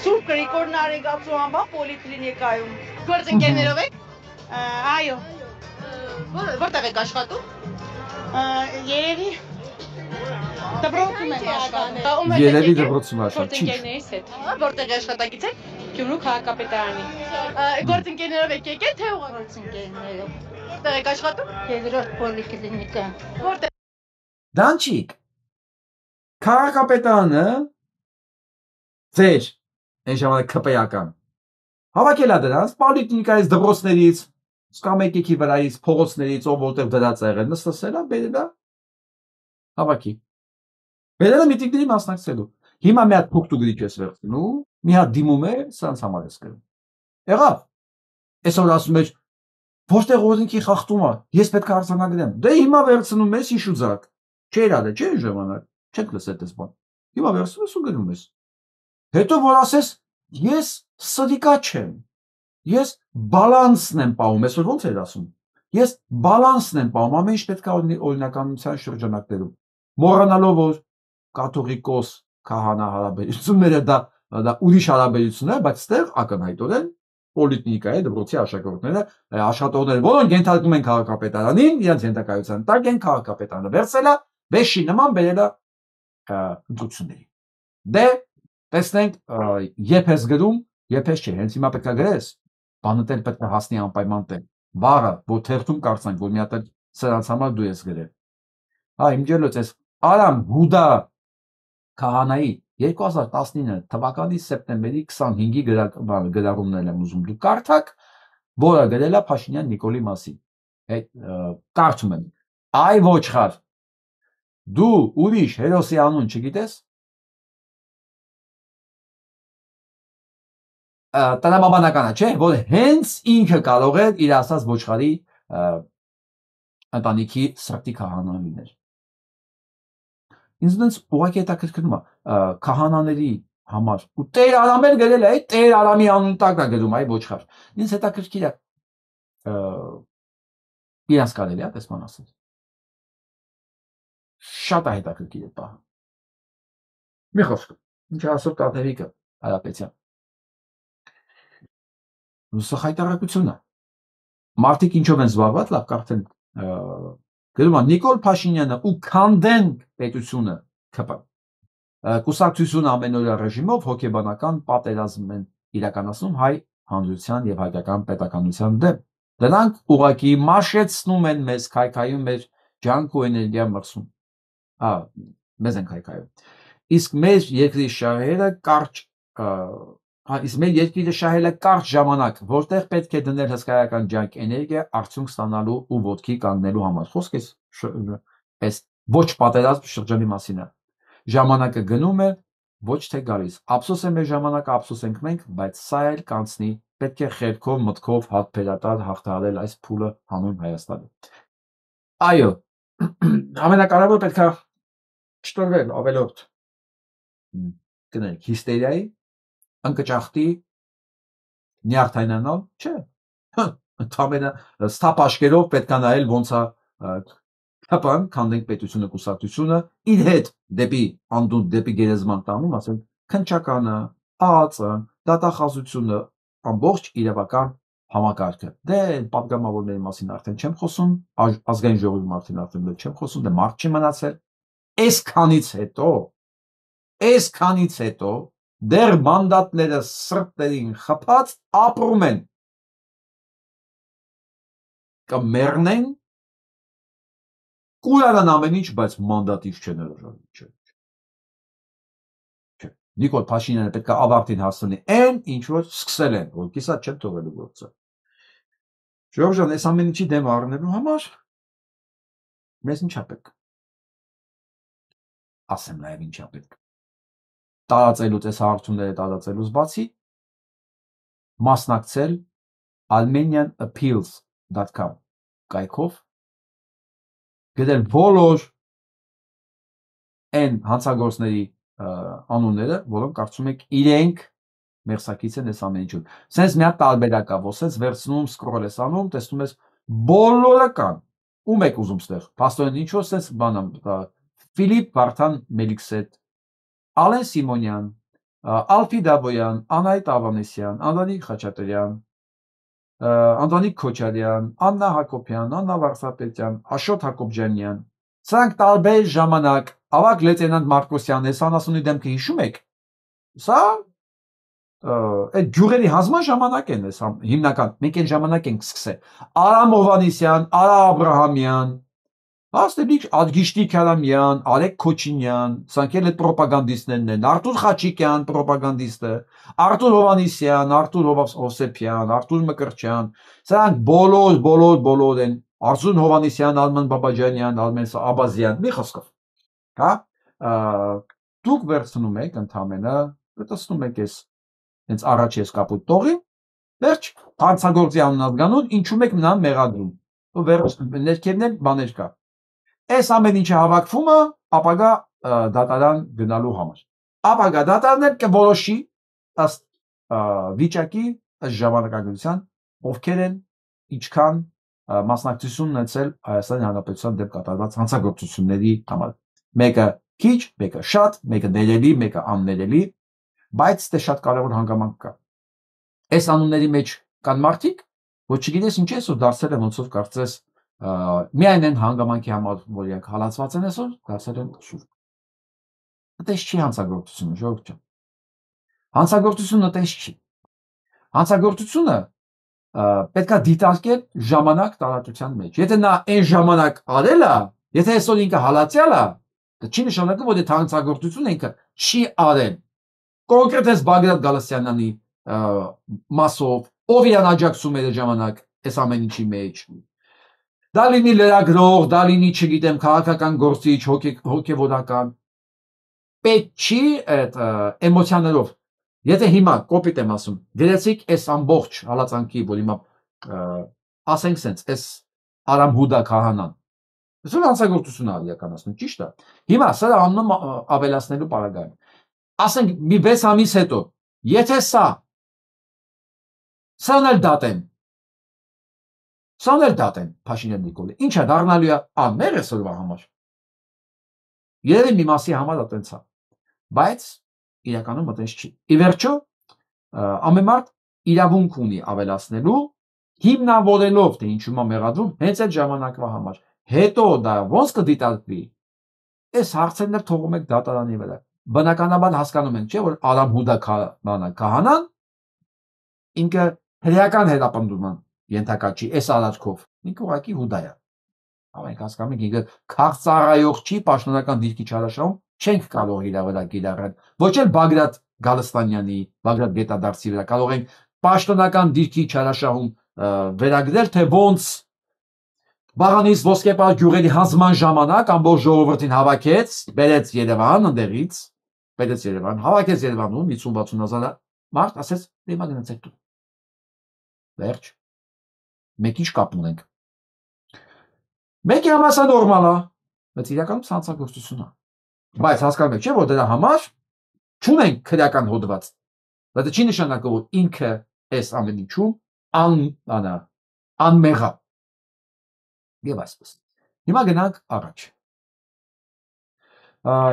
Սուրբ Գրիգոր Նարեգացու անվան պոլիկլինիկայում։ Գործընկերներով եք։ Այո։ Որտեղ եք աշխատում։ Երևի դպրոցում եմ աշխատում։ Երևի դպրոցում աշխատում։ Գործընկերներից հետ։ Որտեղ աշխատակից եք։ Գյումրու քաղաքապետարանի։ Գործընկերներով եք եկել թե ուղղակի։ Գործընկերներով։ Որտեղ եք աշխատում։ Երկրորդ պոլիկլինիկա։ Որտեղ։ Դանչիկ։ Քաղաքապետարանը ձեր այն ժամանակ ԿՊ-ական հավաքել է դրանց պոլիկլինիկայից, դպրոցներից, սկամեկեքի վրայից, փողոցներից, ով որտեղ դրած ա եղել, նստել է, բերել է հավաքի։ Բերել է միտինգների մասնակցելու։ Հիմա մի հատ փոքր գրիչ ես վերցնում, մի հատ դիմում է, սրանց համար ես գրում։ Եղավ։ Այսօր ասում էր, որտեղ օրենքի խախտում է, ես պետք է արձանագրեմ։ Դե հիմա վերցնում ես իշուձակ։ Չէր արել, չէ՞ ժամանակ, չեք լսել այս բան։ Հիմա վերցնում ես ու գրում ես։ Հետո որ ասես, ես սրիկա չեմ։ Ես բալանսն եմ պահում, այսօր ոնց էր ասում։ Ես բալանսն եմ պահում, ամեն ինչ պետք է օրինականության շրջանակներում։ Մոռանալով որ կաթողիկոս քահանա հարաբերությունները դա ուրիշ հարաբերություն է, բայց ստեղ ակնհայտորեն պոլիկլինիկայի դպրոցի աշակերտները, աշխատողները, որոնք ենթարկվում են քաղաքապետարանին, իրենց ենթակայության տակ են քաղաքապետարանը վերցել է, վեշի նման բերել է ընտրությունների։ Դե տեսնենք, երբ ես գրում, երբ ես չէ, հենց հիմա պետք է գրես, բանը տել պետք է հասնի անպայման տել։ Բառը, որ թերթում կարծանք, որ մի հատ սրանց համար դու ես գրել։ Հա, իմ ջերլոց ես Արամ Հուդա քահանայի 2019 թվականի սեպտեմբերի 25-ի գրառումներն եմ ուզում դու կարդաք, որը գրել է Փաշինյան Նիկոլի մասին։ Այդ կարդում եմ։ Այ ոչխար, դու ուրիշ հերոսի անուն չգիտես։ Տնամաբանականը չէ, որ հենց ինքը կարող է իր ասած ոչխարի ընտանիքի սրտի քահանա լինել։ Ինձ դից ուղղակի հետաքրքրում է քահանաների համար ու Տեր Արամել գրել է, Տեր Արամի անուն տակ է գրում, այ ոչխար։ Ինձ հետաքրքիր է իրանց կարելի է տեսման ասել։ Շատ է հետաքրքիր է պահը։ Մի խոսք, ինչ ասում Տաթևիկը Հարապետյան։ Սա հայտարարություն է։ Մարդիկ ինչով են զբաղված, լավ կարդեն գրում է Նիկոլ Փաշինյանը ու քանդեն պետությունը ԿՊ։ Կուսակցությունը ամենօրյա ռեժիմով հոգեբանական պատերազմ են իրականացնում հայ հանրության եւ հայկական պետականության դեմ։ Դրանք ուղղակի մաշեցնում են մեզ, քայքայում մեր ջանք ու էներգիա մրցում։ Մեզ են քայքայում։ Իսկ մեր երկրի շահերը կարճ իսկ մեր երկիրը շահել է կարճ ժամանակ, որտեղ պետք է դնել հսկայական ջանք էներգիա արդյունք ստանալու ու ոտքի կանգնելու համար։ Խոսքես այս ոչ պատերազմ շրջանի մասին է։ Ժամանակը գնում է, ոչ թե գալիս։ Ափսոս է մեր ժամանակը, ափսոս ենք մենք, բայց սա էլ կանցնի։ Պետք է խելքով, մտքով հատփերատար հաղթահարել այս փուլը հանուն Հայաստանի։ Այո, ամենակարևորը պետք է չտրվել ավելորդ գնել հիստերիայի, ընկճախտի, նյարդայնանալ, չէ։ Ընդհանրապես ստապ աշկերով պետք է նայել ոնց է ԿՊ-ն, քանդենք պետությունը, կուսակցությունը իր հետ դեպի անդունդը, դեպի գերեզման տանում, ասենք քննչականը, ԱԱԾ-ը, դատախազությունը, ամբողջ իրավական համակարգը։ Դե պատգամավորների մասին արդեն չեմ խոսում, ազգային ժողովի մասին արդեն չեմ խոսում, դե մարդ չի մնացել։ Այսքանից հետո դեռ մանդատները սրտերին խփած ապրում են կմեռնեն, կուրանան ամեն ինչ, բայց մանդատից չեն հրաժարվի։ Նիկոլ Փաշինյանը պետք է ավարտին հասցնի այն, ինչ որ սկսել են, որ կիսա չեն թողելու գործը։ Ժողովուրդ, այս ամեն ինչի դեմ առնելու համար մեզ ինչա պետք։ Ասեմ նաև ինչա պետք։ Տարածելուց այս հարցումները տարածելուց բացի մասնակցել armenianappeals.com կայքով գտել բոլոր այն հանցագործների անունները, որոնք կարծում եք իրենք մեղսակից են այս ամեն ինչում։ Սենց մի հատ տարբերակ կա, որ սենց վերցնում, սկրոլ ես անում, տեսնում ես բոլորը կան։ Ում եք ուզում ստեղ։ Փաստորեն ինչ որ սենց բան Ֆիլիպ Վարդան Մելիքսետ, Ալեն Սիմոնյան, Ալփի Դաբոյան, Անահիտ Ավանեսյան, Անդրանիկ Խաչատրյան, Անդրանիկ Քոչարյան, Աննա Հակոբյան, Աննա Վարսապետյան, Աշոտ Հակոբյանյան, սրանք տարբեր ժամանակ ավագ լեյտենանտ Մարկոսյան, Էսանասունի դեմքը հիշում եք։ Սա այդ ջուրերի հազման ժամանակ են, հիմնական, մենք այն ժամանակ ենք սկսել։ Արամ Հովանեսյան, Արա Աբրահամյան, Աստեբիչ Ադգիշտի Քարամյան, Արեգ Քոչինյան, սրանք էլ այդ պրոպագանդիստներն են, Արտուր Խաչիկյան, պրոպագանդիստը, Արտուր Հովանեսյան, Արտուր Հովսեփյան, Արտուր Մկրտչյան, սրանք բոլոր են, Արզուն Հովանեսյան, Արմեն Բաբաջանյան, Արմեն Աբազյան, մի խոսքով, հա, դուք վերցնում եք ընդամենը, տեսնում եք ես, հենց առաջ ես կապուտ տողի, վերջ, հանցագործի անունազգանուն, ինչում եք նրան մեղադրում, ներքևն էլ բաներ կա, այս ամեն ինչը հավաքվում է ապագա դատարան գնալու համար, ապագա դատարանն էլ կորոշի ըստ վիճակի, ըստ ժամանակագրության, ովքեր են, ինչքան մասնակցություն ունեցել Հայաստանի Հանրապետության դեմ կատարված հանցագործությունների համար, մեկը քիչ, մեկը շատ, մեկը ներելի, մեկը աններելի, բայց դե շատ կարևոր հանգամանք կա։ Այս անունների մեջ կան մարդիկ, որ չգիտես ինչ ես ու դարձել են ոնց որ կարծես միայն այն հանգամանքի համար, որ իրենք հալածված են այսօր, դարձել են շուրջ։ Այդպես չի հանցագործությունը, ժողովուրդ ջան։ Հանցագործությունը այդպես չի։ Հանցագործությունը պետք է դիտարկել ժամանակ տարածության մեջ։ Եթե նա այն ժամանակ արել է, եթե այսօր ինքը հալածյալ է, դա չի նշանակում, որ այդ հանցագործությունը ինքը չի արել։ Կոնկրետ այս Բագրատ Գալստյանի մասով, ով իրան աջակցում էր ժամանակ այս ամեն ինչի մեջ։ Դա լինի լրագրող, դա լինի, չգիտեմ, քաղաքական գործիչ, հոգևորական, պետք չի այդ էմոցիաներով, եթե հիմա կոպիտ եմ ասում, դրեցիք այս ամբողջ հալածանքի, որ հիմա ասենք սենց, այս Արամ Հուդա քահանան, այսօր հանցագործություն իրականացնում, ճիշտ է, հիմա սրա անունը ավելացնելու պարագայում, ասենք մի 6 ամիս հետո, եթե սան էլ դատեն, Փաշինյան Նիկոլը, ինչա դառնալու է անմեղ այսօրվա համար։ Երևի մի մասի համար այտենց է, բայց իրականում այտենց չի։ Ի վերջո, ամեն մարդ իրավունք ունի ավելացնելու, հիմնավորելով, թե ինչու՞մ է մեղադրում, հենց այդ ժամանակվա համար։ Հետո դա ոնց կդիտարկվի, այս հարցերն էլ թողում եք դատարանի վրա։ Բնականաբար հասկանում ենք, չէ՞, որ Արամ Հուդա քահանան ինքը հրեական հետապնդման ենթակա չի, այս արարքով, ինքը ուղղակի Հուդա է։ Մենք հասկանում ենք, ինքը քաղցարայող չի, պաշտոնական դիրքի չարաշահում չենք կարող իր վրա կիրառել, ոչ էլ Բագրատ Գալստանյանի, Բագրատ Գետադարցի վրա կարող ենք պաշտոնական դիրքի չարաշահում վերագրել, թե ոնց Բաղանից ոսկեպար գյուղերի հանձնման ժամանակ ամբողջ ժողովրդին հավաքեց, բերեց Երևան, ընդերից, բերեց Երևան, հավաքեց Երևանում 50-60 հազար մարդ, ասեց, դեմա գնացեք դու։ Վերջ, մեկ ինչ կապ ունենք։ Մեկի համար սա նորմալ է, բայց իրականում սա հանցագործություն է։ Բայց հասկանում եք, չէ՞, որ դրա համար չունենք քրեական հոդված։ Դա չի նշանակում, որ ինքը այս ամեն ինչում անմեղ է։ Եվ այսպես։ Հիմա գնանք առաջ։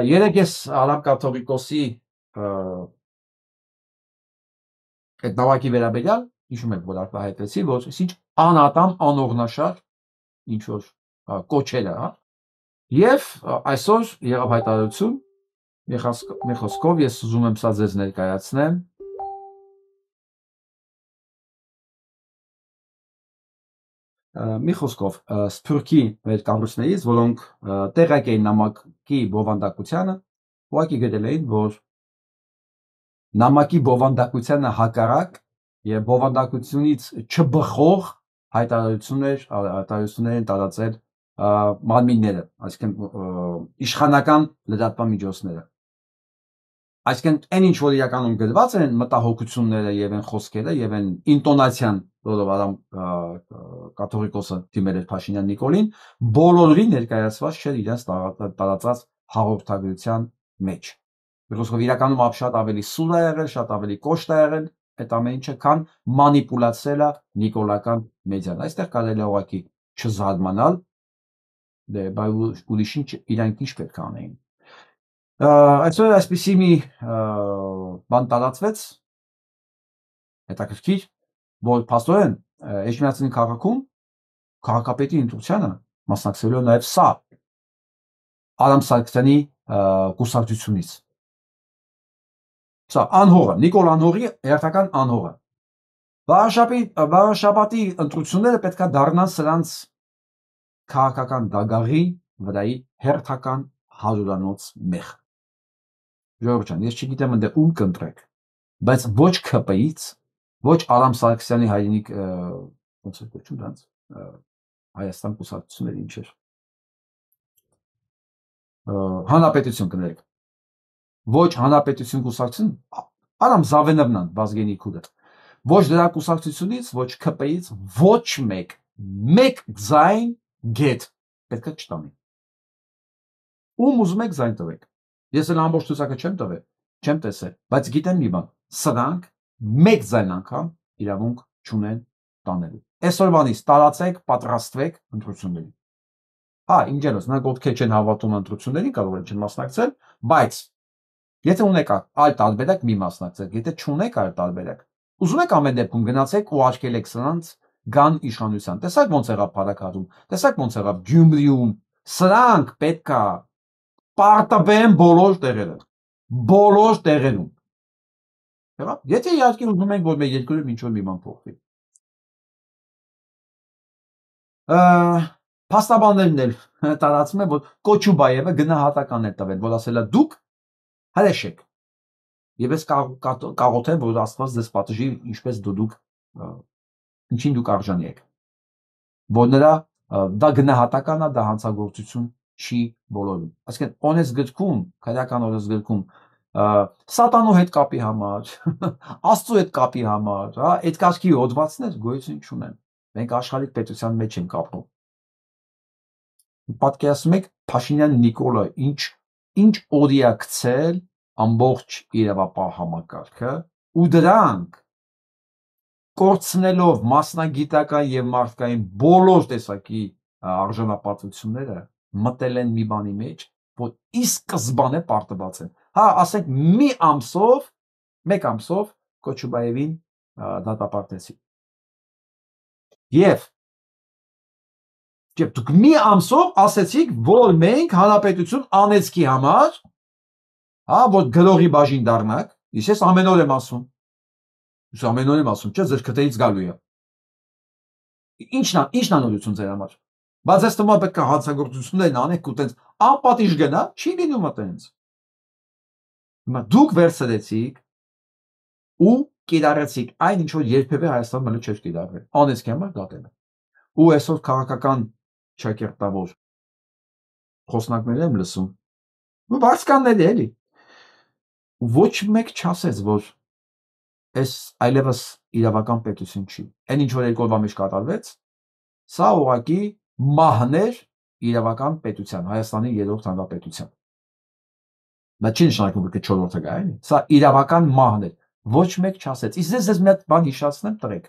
Երեք ես Արամ կաթողիկոսի այդ նավակի վերաբերյալ, հիշում եք, որ արտահայտվեցի, որ ինչ անատամ, անօղնաշար, ինչ որ կոչել է, հա։ Եվ այսօր եղավ հայտարարություն, մի խոսքով ես ուզում եմ սա ձեզ ներկայացնեմ։ մի խոսքով սփյուռքի մեր կառույցներից, որոնք տեղակ էին նամակի բովանդակությանը, ուղղակի գտել էին, որ նամակի բովանդակությանը հակառակ եւ բովանդակությունից չբխող հայտարարություններ են տարածել մարմինները, այսինքն իշխանական լրատվական միջոցները։ Այսինքն այն ինչ որ իրականում գրված են մտահոգությունները եւ այն խոսքերը եւ այն ինտոնացիան, որով Արամ կաթողիկոսը դիմել էր Փաշինյան Նիկոլին, բոլորին ներկայացված չէր իրենց տարածած հաղորդագրության մեջ։ Որովհետեւ իրականում շատ ավելի սուր է եղել, շատ ավելի կոշտ է եղել այդ ամեն ինչը, քան մանիպուլացրել է նիկոլական մեդիան։ Այստեղ կարելի է ուղղակի չզարմանալ, բայց ուրիշին իրանք ինչ պետք է անեին։ Այսօր այսպիսի մի բան տարածվեց, հետաքրքիր, որ փաստորեն Էջմիածնի քաղաքում քաղաքապետի ընտրությանը մասնակցելու է նաև սա Արամ Սարգսյանի կուսակցությունից։ Սա անհողը, Նիկոլ Անհողի հերթական անհողը։ Վարաշապատի ընտրությունները պետք է դառնան սրանց քաղաքական դագաղի վրայի հերթական հարյուրանոց մեղ։ Ժողովուրդ ջան, ես չգիտեմ ընդ ում կընտրեք, բայց ոչ ՔՊ-ից, ոչ Արամ Սարգսյանի հայրենիք ոնց է կոչվում դրանց Հայաստան կուսակցությունների ինչ էր։ Հանրապետություն կներեք։ Ոչ հանրապետություն կուսակցություն, Արամ Զավենովնան Վազգենի քուրը։ Ոչ դրա կուսակցությունից, ոչ ՔՊ-ից, ոչ մեկ ձայն գետ պետք է չտանի։ Ում ուզում եք ձայն տվեք։ Ես էլ ամբողջ ցուցակը չեմ տվել, չեմ տեսել, բայց գիտեմ մի բան, սրանք մեկ ձայն անգամ իրավունք չունեն տանելու։ Այսօրվանից տարածեք, պատրաստվեք ընտրություններին։ Հա, ինջերոս, նրանք ովքեր չեն հավատում ընտրություններին, կարող են չեն մասնակցել, բայց եթե ունեք այլ տարբերակ, մի մասնակցեք, եթե չունեք այլ տարբերակ, ուզում եք ամեն դեպքում գնացեք ու արկելեք սրանց գան իշխանության։ Տեսակ ոնց եղավ Փարաքարում, տեսակ ոնց եղավ Գյումրիում, սրանք պետքա պարտաբեն բոլոր տեղերում։ Եթե իհարկե ուզում ենք, որ մեր երկրում ինչ-որ մի բան փոխվի։ Փաստաբաններն էլ տարածում են, որ Կոչուբայևը գնահատական է տվել, որ ասել է դուք հրեշեք։ Եվ ես կաղոթեմ, որ Աստված ձեզ պատժի, ինչպես դուք ինչին դուք արժանի եք։ Որ նրա դա գնահատական է, դա հանցագործություն չի բոլորում։ Այսինքն օրենս գրքում, քրեական օրենս գրքում սատանու հետ կապի համար, Աստծո հետ կապի համար, հա, այդ կարգի հոդվածներ գոյություն չունեն։ Մենք աշխարհիկ պետության մեջ ենք ապրում։ Պատկերացնում եք Փաշինյան Նիկոլը ինչ օրիա գցել ամբողջ իրավապահ համակարգը ու դրանք կորցնելով մասնագիտական եւ մարդկային բոլոր տեսակի արժանապատվությունները մտել են մի բանի մեջ, որ ի սկզբանե պարտված են։ Հա, ասենք մեկ ամսով Կոչուբայևին դատապարտեցի։ Եվ դուք մի ամսով ասեցիք, որ մենք հանրապետություն անեծքի համար, հա, որ գրողի բաժին դառնաք, ես ամեն օր եմ ասում։ Ես ամեն օր եմ ասում, չէ, ձեր քթերից գալու է։ Ինչն անօրություն ձեր համար։ Բայց ես թվում է պետք է հանցագործություններ անեք ու տենց անպատիժ գնա, չի լինում այտենց։ Հիմա դուք վերցրեցիք ու կիրառեցիք այն ինչ որ երբևէ Հայաստանում մնա չէր կիրառվել։ Անեծքի համար դատել է։ Ու այսօր քաղաքական ճակերտավոր խոսնակներ եմ լսում։ Ու բարձկաններ էլի։ Ոչ մեկ չասեց, որ այս այլևս իրավական պետություն չի։ Այն ինչ որ երկու օրվա մեջ կատարվեց, սա ուղղակի մահներ իրավական պետության, Հայաստանի երրորդ հանրապետության։ Բայց չի նշանակում, որ չորրորդը գա, էլի։ Սա իրավական մահներ։ Ոչ մեկ չասեց։ Իսկ ես մի հատ բան հիշեցնեմ տղեկ։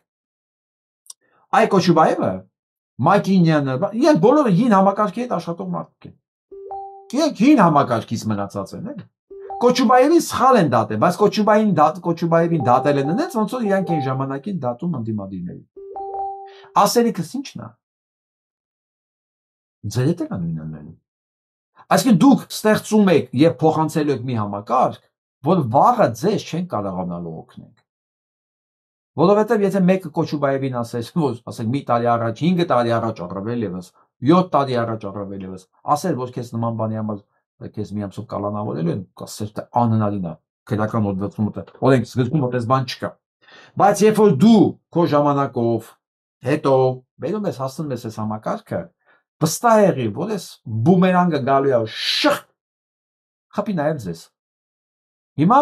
Այ Կոչուբայևը, Մակինյանը, իրենք բոլորը հին համակարգի հետ աշխատող մարդիկ են։ Իրենք հին համակարգից մնացած են, էլի։ Կոչուբայևին սխալ են դատել, բայց Կոչուբայևին դատել են այնց, ոնց որ իրանք այն ժամանակին դատում ընդդիմադիրներին։ Ասելիքս ի՞նչն է։ Ձեր հետ էլ անուններն։ Այսինքն դուք ստեղծում եք եւ փոխանցելու եք մի համակարգ, որ վաղը ձեզ չեն կարողանալու օգնել։ Որովհետև եթե մեկը Կոչուբաևին ասես, որ ասենք մի տարի առաջ, 5 տարի առաջ առավել եւս, 7 տարի առաջ առավել եւս, ասել, որ քեզ նման բանի համար քեզ մի ամսով կալանավորելու են, կասես թե անհնարին է, քրական օրդացումը, օրենք սկզբում այդպես բան չկա։ Բայց երբ որ դու քո ժամանակով հետո բերում ես հասնում ես այս համակարգը, վստահ եղի, որ այս բումերանգը գալու է շղ խփի նաև ձեզ։ Հիմա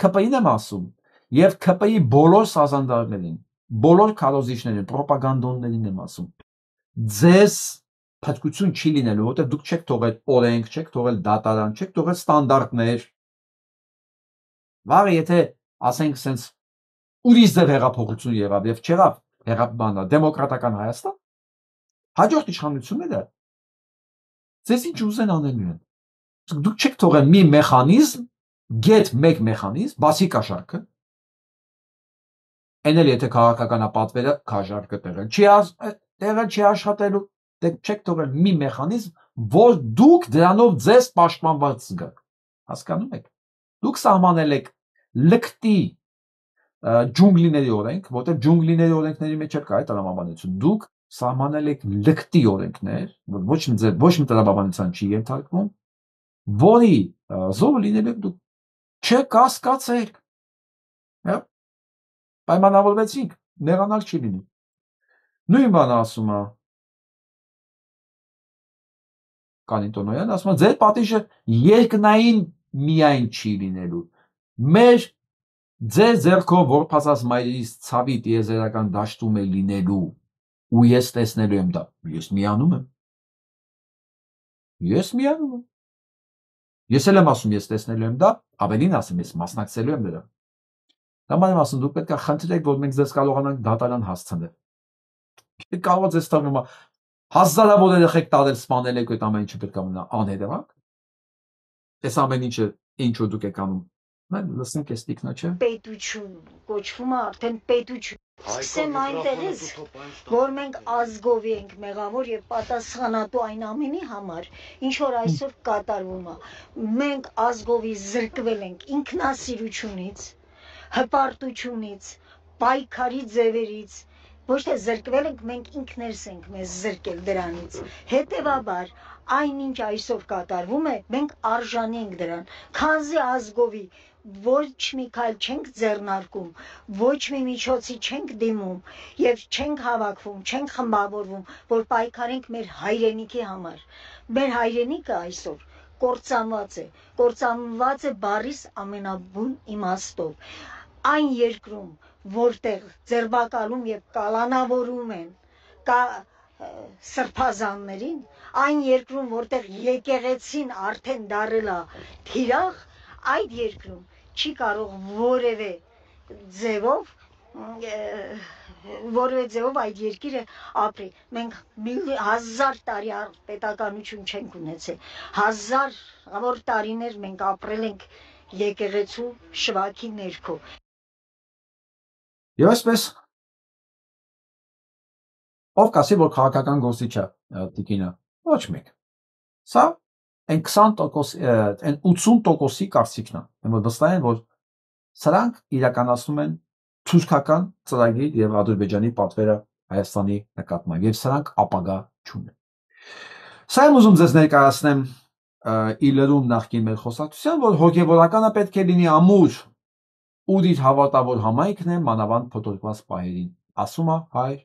ԿՊԻ-ն եմ ասում, եւ ԿՊԻ բոլոր սազանդարներին, բոլոր քարոզիչներին, ռոպագանդոններին եմ ասում։ Ձեզ փրկություն չի լինելու, որովհետեւ դուք չեք թողել օրենք, չեք թողել դատարան, չեք թողել ստանդարտներ։ Վաղը եթե ասենք sense ուրիշ ձև հեղափոխություն եղավ եւ չեղավ հեղափոխանա դեմոկրատական Հայաստան, հաջորդ իշխանությունները ձեզ ինչ ուզեն անելու են։ Դուք չեք թողել մի մեխանիզմ, get մեկ մեխանիզմ, բացի կաշառքը, Էնել եթե քաղաքականապատվերը քաշարկը տեղը չի աշխատելու, դե չեք թողել մի մեխանիզմ, որ դուք դրանով ձեզ պաշտպանված զգաք։ Հասկանում եք։ Դուք սահմանել եք լկտի ջունգլիների օրենք, որտեղ ջունգլիների օրենքների մեջ կա այդ տրամաբանություն։ Դուք սահմանել եք լկտի օրենքներ, որ ոչ մի տրամաբանության չի ենթարկվում, որի զոհ լինելու դուք չկասկածեք։ Պայմանավորվեցինք, նեղանալ չի լինի։ Նույն բանը ասում է Կանիտոնոյան, ասում է ձեր պատիժը երկնային միայն չի լինելու։ Մեր ձեր ձեռքով որփածած մայրից ցավի տիեզերական դաշտում է լինելու ու ես տեսնելու եմ դա։ Ես միանում եմ։ Ես միանում եմ։ Ես էլ եմ ասում ես տեսնելու եմ դա, ավելին ասում ես մասնակցելու եմ դրան։ Դաման եմ ասում, դուք պետք է խնդրեք, որ մենք ձեզ կարողանանք դատարան հասցնել։ Կարող ձեզ թվում է հազարավոր երեխեք տարել սպանել եք այդ ամեն ինչը պետք է մնա անհետևանք։ Այս ամեն ինչը ինչ որ դուք եք անում։ Մենք լսենք այս տիկնա չէ։ Պետություն կոչվում է արդեն պետություն։ Սկսեմ այնտեղից, որ մենք ազգովի ենք մեղավոր եւ պատասխանատու այն ամենի համար, ինչ որ այսօր կատարվում է։ Մենք ազգովի զրկվել ենք ինքնասիրությունից, հպարտությունից, պայքարի ձևերից, ոչ թե զրկվել ենք, մենք ինքներս ենք մեզ զրկել դրանից։ Հետևաբար, այնինչ այսօր կատարվում է, մենք արժանի ենք դրան, քանզի ազգովի ոչ մի քայլ չենք ձեռնարկում, ոչ մի միջոցի չենք դիմում եւ չենք հավաքվում, չենք խմբավորվում, որ պայքարենք մեր հայրենիքի համար։ Մեր հայրենիքը այսօր կործանված է բառիս ամենաբուն իմաստով։ Այն երկրում, որտեղ ձերբակալում եւ կալանավորում են սրբազաններին, այն երկրում, որտեղ եկեղեցին արդեն դարել է թիրախ, այդ երկրում չի կարող որևէ ձևով այդ երկիրը ապրի։ Մենք 1000 տարի պետականություն չենք ունեցել, 1000 տարիներ մենք ապրել ենք եկեղեցու շվաքի ներքո։ Եվ այսպես ով կասի, որ քաղաքական գործիչ է տիկինը, ոչ մեկ։ Սա այն 20%, այն 80%-ի կարծիքն է։ Եմ վստահ եմ, որ սրանք իրականացնում են թուրքական ծրագիր եւ Ադրբեջանի պատվերը Հայաստանի նկատմամբ եւ սրանք ապագա չունեն։ Սա եմ ուզում ձեզ ներկայացնեմ իլերում նախկին մեր խոսակցության, որ հոգեվորականը պետք է լինի ամուր ու իր հավատավոր համայնքն է մանավանդ փոթորկված պահերին, ասում է հայր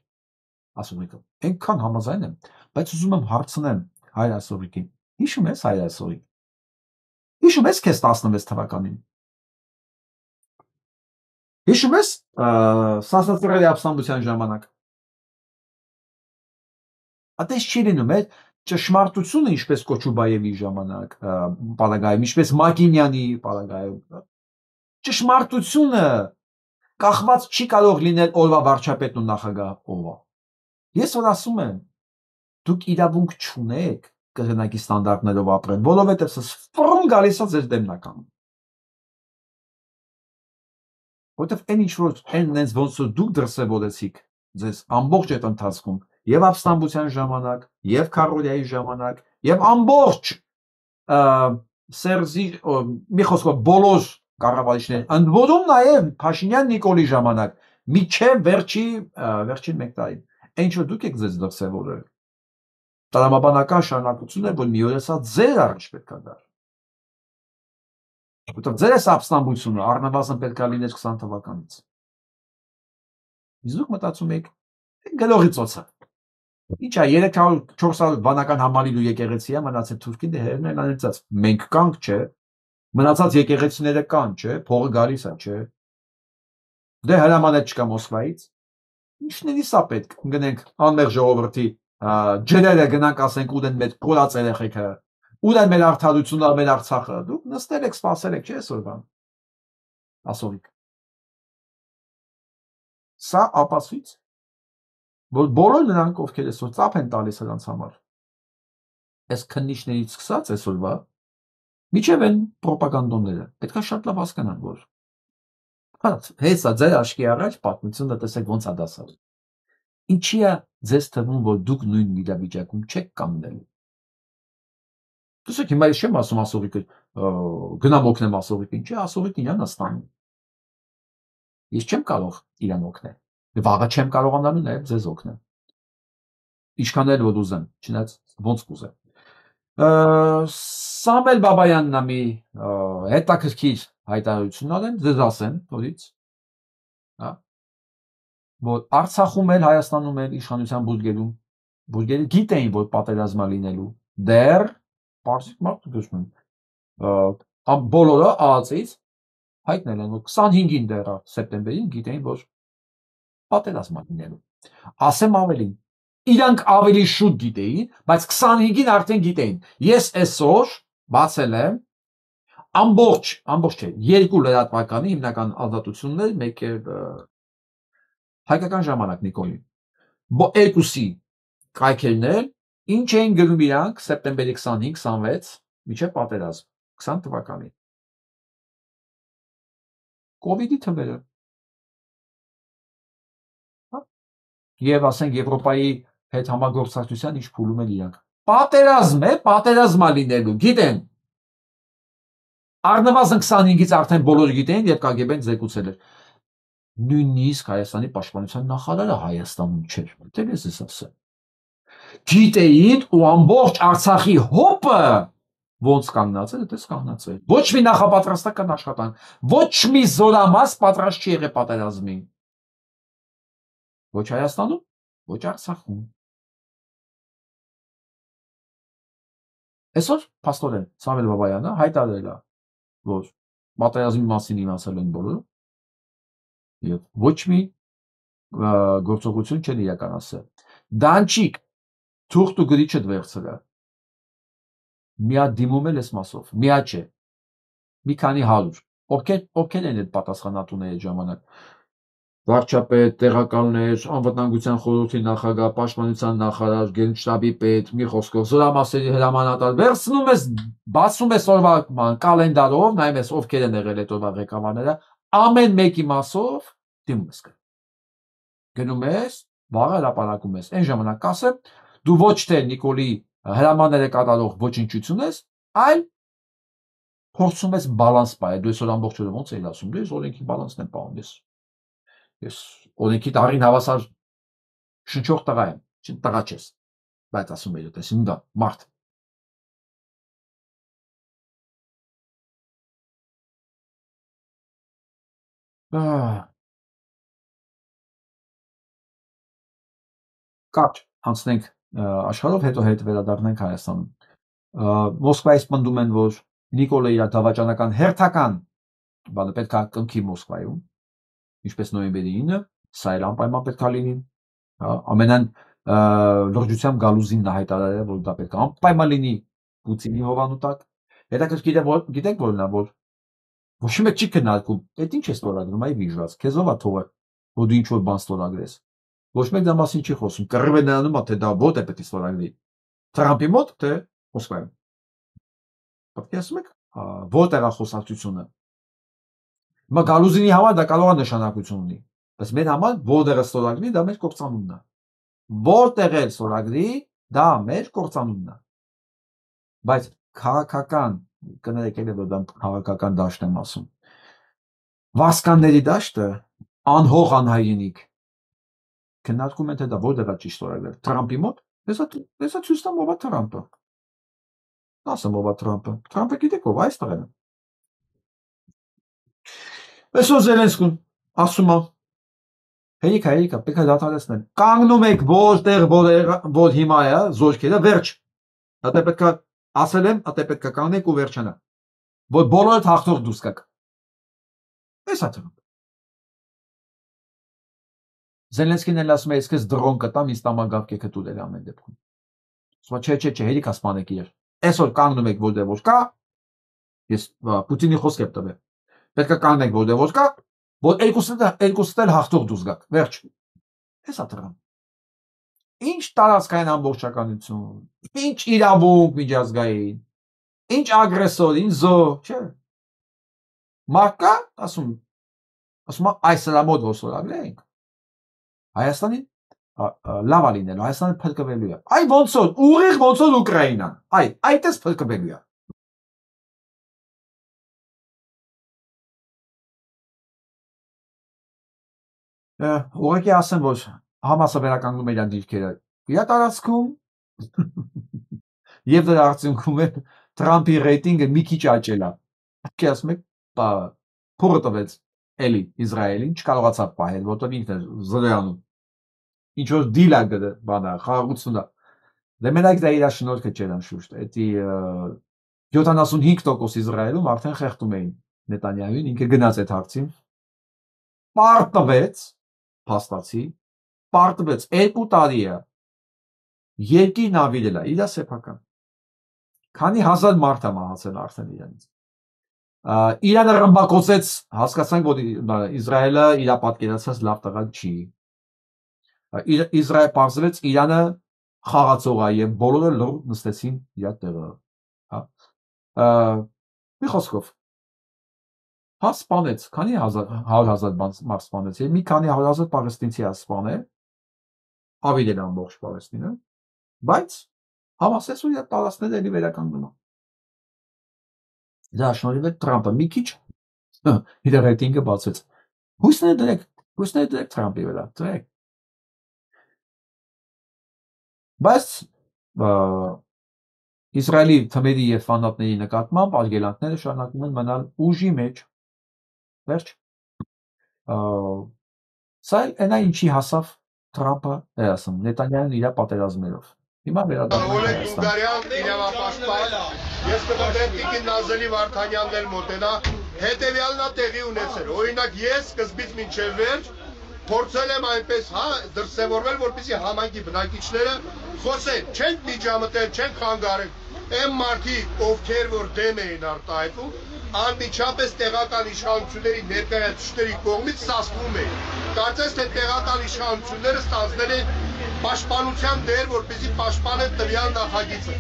ասորիկը։ Այնքան համաձայն եմ, բայց ուզում եմ հարցնեմ հայր ասորիկին, հիշում ես հայր ասորիկ։ Հիշում ես քեզ 16 թվականին։ Հիշում ես Սասնացրելի ապստամբության ժամանակ։ Այդպես չի լինում, է ճշմարտությունը ինչպես Կոչուբաևի ժամանակ պարագայում, ինչպես Մակինյանի պարագայում։ Ճշմարտությունը կախված չի կարող լինել օրվա վարչապետն ու նախագահ ով է։ Ես որ ասում եմ, դուք իրավունք չունեք կրնակի ստանդարտներով ապրել, որովհետև սա ֆռում գալիս է ձեր դեմնական։ Որովհետև այն ինչ որ այն նենց ոնց որ դուք դրսևորեցիք ձեզ ամբողջ այդ ընթացքում եւ ապստամբության ժամանակ, եւ Քարորիայի ժամանակ, եւ ամբողջ Սերժի մի խոսքով բոլոր կառավարիչներ, ընդ որում նաեւ Փաշինյան Նիկոլի ժամանակ Միջև վերջին մեկ տարի։ Այն ինչ որ դուք եք ձեզ դրսևորել։ Տրամաբանական շարունակություն է, որ մի օր սա ձեր առաջ պետք է դառնա։ Որտեղ ձեր այս ապստամբությունը առնվազն պետք է լիներ 20 թվականից։ Իսկ դուք մտածում եք գլողի ծոցը։ Ինչ է 300-400 վանական համալիր ու եկեղեցի է մնացել Թուրքին դե հերն են անեցած։ Մենք կանք չէ։ Մնացած եկեղեցիները կան, չէ, փողը գալիս է, չէ։ Դե հրաման է չկա Մոսկվայից։ Ինչն է սա պետք։ Գնենք անմեղ ժողովրդի ջրերը գնանք ասենք ուտեն մեր կորած երեխեքը։ Ուտեն մեր արդարությունը, մեր Արցախը։ Դուք նստել եք, սպասել եք, չէ՞ այսօրվան։ Ասովիկ։ Սա ապացույց որ բոլոր նրանք ովքեր այսօր ծափ են տալիս նրանց համար այս քննիչներից սկսած այսօրվա միջև են պրոպագանդոնները պետք է շատ լավ հասկանան որ հեսա ձեր աչքի առաջ պատմությունը տեսեք ոնց է դասավ ինչի է ձեզ թվում որ դուք նույն իրավիճակում չեք կանգնելու տեսեք հիմա ես չեմ ասում ասողիկը գնամ օգնեմ ասողիկին չէ ասողիկին իրանն է ստանում ես չեմ կարող իրան օգնել Վաղը չեմ կարողանալու նաև ձեզ օգնել։ Ինչքան էլ որ ուզեմ, չնայած ոնց կուզեմ։ Սամվել Բաբայանն մի հետաքրքիր հայտարարություն արել, ձեզ ասեմ, որից, հա, որ Արցախում էլ Հայաստանում էլ իշխանության բուրգերը գիտեին, որ պատերազմ է լինելու, դեռ պարզիկ մարդ գտնում։ Բոլորը ԱԱԾ-ից հայտնել են, որ 25-ին դեռ սեպտեմբերին գիտեին, որ պատերազմ լինելու։ Ասեմ ավելին, իրանք ավելի շուտ գիտեին, բայց 25-ին արդեն գիտեին։ Ես այսօր բացել եմ ամբողջ չէ, երկու լրատվականի հիմնական ազատություններ, մեկ է Հայկական ժամանակ Նիկոլին։ Երկուսի կայքերներ, ինչ էին գրում իրանք սեպտեմբերի 25-26 միջև պատերազմ 20 թվականին։ Կովիդի թվերը Եվ ասենք Եվրոպայի հետ համագործակցության ինչ փուլում են իրանք։ Պատերազմ է, պատերազմ է լինելու, գիտեն։ Առնվազն 25-ից արդեն բոլորը գիտեն եւ KGB-ն զեկուցել էր։ Նույնիսկ Հայաստանի պաշտպանության նախարարը Հայաստանում չէր։ Դեռ ես ասեմ։ Գիտեին ու ամբողջ Արցախի հոպը ոնց կանգնած է, դες կանգնած է։ Ոչ մի նախապատրաստական աշխատանք, ոչ մի զորամաս պատրաստ չի եղել պատերազմին։ Ոչ Հայաստանում, ոչ Արցախում։ Այսօր փաստորեն Սամվել Բաբայանը հայտարարել է, որ պատերազմի մասին իմացել են բոլորը եւ ոչ մի գործողություն չեն իրականացրել։ Դանչիկ թուղթ ու գրիչը դվերցրել։ Միա դիմում էլ էս մասով, միա չէ։ Մի քանի 100։ Ովքեր են այդ պատասխանատուները այդ ժամանակ։ Վարչապետ, տեղականներ, անվտանգության խորհրդի նախագահ, պաշտպանության նախարար, գենշտաբի պետ, մի խոսքով զորամասերի հրամանատար, վերցնում ես, բացում ես օրվա կալենդարով, նայում ես ովքեր են եղել այդ օրվա ղեկավարները, ամեն մեկի մասով դիմում ես։ Գնում ես, վաղը հրապարակում ես։ Այն ժամանակ կասեմ, դու ոչ թե Նիկոլի հրամանները կատարող ոչնչություն ես, այլ փորձում ես բալանս պահել։ Դու այսօր ամբողջ օրը ոնց էիր ասում, դու ես օրենքի բալանսն եմ պահում ես։ Ես օրենքի տարին հավասար շնչող տղա եմ, տղա չես, բայց ասում եմ ես ինձ մարդ։ Կարճ անցնենք աշխարհով, հետո հետ վերադառնանք Հայաստանում։ Մոսկվայից պնդում են, որ Նիկոլը իր դավաճանական հերթական բանը պետք է կնքի Մոսկվայում, ինչպես նոյեմբերի 9-ը, սա էլ անպայման պետք է լինի, ամենայն լրջությամբ Գալուզինն հայտարարել է, որ դա պետք է անպայման լինի Պուտինի հովանու տակ։ Հետաքրքիր է, որ գիտեք որն է, որ ոչ մեկ չի քննարկում, այդ ինչ է ստորագրում, այ վիժված, քեզով է թողը, որ դու ինչ որ բան ստորագրես։ Ոչ մեկ դա մասին չի խոսում, կռիվ է նրանում, թե դա ո՞տ է պետք է ստորագրի։ Թրամփի մոտ, թե Մոսկվայում։ Պատկերացնում եք, որտեղ է խոսակցությունը։ Հիմա Գալուզինի համար դա կարող է նշանակություն ունի, բայց մեր համար որտեղ է ստորագրի, դա մեր կործանումն է։ Որտեղ է ստորագրի, դա մեր կործանումն է։ Բայց քաղաքական, կներեք եք, որ դա քաղաքական դաշտ եմ ասում։ Վասկանների դաշտը անհող անհայրենիք քննարկում են թե դա որտեղ է ճիշտ օրագրել Թրամփի մոտ դեսա ցույց տամ ով է Թրամփը ասեմ ով է Թրամփը գիտեք ով այստեղ է այսօր Զելենսկին ասում է Հերիկա, պետք է դադարեցնել։ Կանգնում եք որտեղ որ հիմա է զորքերը վերջ։ Դա պետք է ասել եմ, դա պետք է կանգնեք ու վերջանա։ Որ բոլորդ հաղթող դուրս գաք։ Էս է դրան։ Զելենսկին էլ ասում է, ես քեզ դրոն կտամ, ինձ տամագավք եք տունել ամեն դեպքում։ Ասում է, չէ, հերիկա սպանեք իրար։ Այսօր կանգնում եք որտեղ որ կա։ Ես Պուտինի խոսք եմ տվել։ Պետք է կանգնեք որտեղ որ կա, որ երկուսն էլ հաղթող դուրս գաք։ Վերջ։ Էս է դրան։ Ինչ տարածքային ամբողջականություն, ինչ իրավունք միջազգային, ինչ ագրեսոր, ինչ զոհ, չէ։ Մարկա, ասում այս հրամոտ ոսորագրենք, Հայաստանին լավ է լինելու, Հայաստանը փրկվելու է։ Այ ոնց որ, ուղիղ ոնց որ Ուկրաինան, այդպես փրկվելու է։ Ուղղակի ասեմ, որ Համասը վերականգնում է իր դիրքերը իր տարածքում եւ դրա արդյունքում է Թրամփի ռեյտինգը մի քիչ աճել է։ Ինչի ասում եք, փորը տվեց էլի Իսրայելին, չկարողացավ պահել, որտեղ ինքն է զրոյանում։ Ինչ որ դիլ է գտել, բանա, խաղաղությունն է։ Դե մենակ դա իր շնորհքը չէր անշուշտ։ Էդի 75% Իսրայելում արդեն խեղդում էին Նետանյահուին, ինքը գնաց այդ հարցին։ Պարտվեց, փաստացի, պարտվեց 2 տարի է։ Երկիրն ավիրել է, իր սեփական։ Քանի հազար մարդ է մահացել արդեն իրանից։ Իրանը ռմբակոծեց, հասկացանք, որ Իսրայելը իր պատկերացած լավ տղա չի։ Իսրայել պարզվեց Իրանը խաղացող է եւ բոլորը լուր նստեցին իր տեղը։ Մի խոսքով սպանեց, քանի 100,000 մարդ սպանեց, եւ մի քանի 100,000 պաղեստինցի է սպանել, ավիրել ամբողջ Պաղեստինը, բայց Համասես ու իր տարածքները էլի վերականգնում է։ Դա շնորհիվ է Թրամփը մի քիչ իր ռեյտինգը բացեց։ Հույսներ դրեք Թրամփի վրա, դրեք։ Բայց Իսրայելի թմերի եւ ֆանատների նկատմամբ արգելանքները շարունակում են մնալ ուժի մեջ։ Վերջ։ Սա այնա ինչի հասավ Թրամփը, ասում, Նետանյահուն իր պատերազմներով։ Հիմա վերադառնանք Ես կմտեմ Տիկին Նազելի Վարդանյանն էլ մոտենա, հետևյալն է տեղի ունեցել։ Օրինակ ես սկզբից մինչև վերջ փորձել եմ այնպես դրսևորվել, որպեսզի համայնքի բնակիչները խոսեն, չենք միջամտել, չենք խանգարել։ Այն մարդիկ, ովքեր որ դեմ էին արտահայտում, անմիջապես տեղական իշխանությունների ներկայացուցիչների կողմից սասվում էին։ Կարծես թե տեղական իշխանությունները ստանձնել են պաշտպանության դեր, որպեսզի պաշտպանեն տվյալ նախագիծը։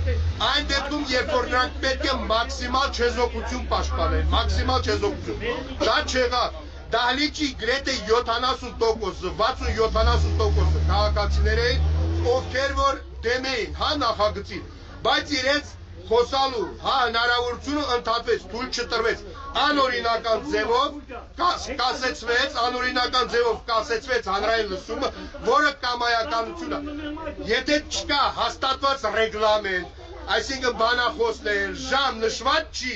Այն դեպքում, երբ որ նրանք պետք է մաքսիմալ չեզոքություն պաշտպանեն, մաքսիմալ չեզոքություն։ Դա չեղավ։ Դահլիճի գրեթե 70%-ը, 60-70%-ը քաղաքացիներ էին, ովքեր որ դեմ էին, նախագծին, բայց իրենց խոսալու հնարավորությունը ընդհատվեց, թույլ չտրվեց, անօրինական ձևով կասեցվեց հանրային լսումը, որը կամայականություն է։ Եթե չկա հաստատված ռեգլամենտ, այսինքն բանախոսներ, ժամ նշված չի,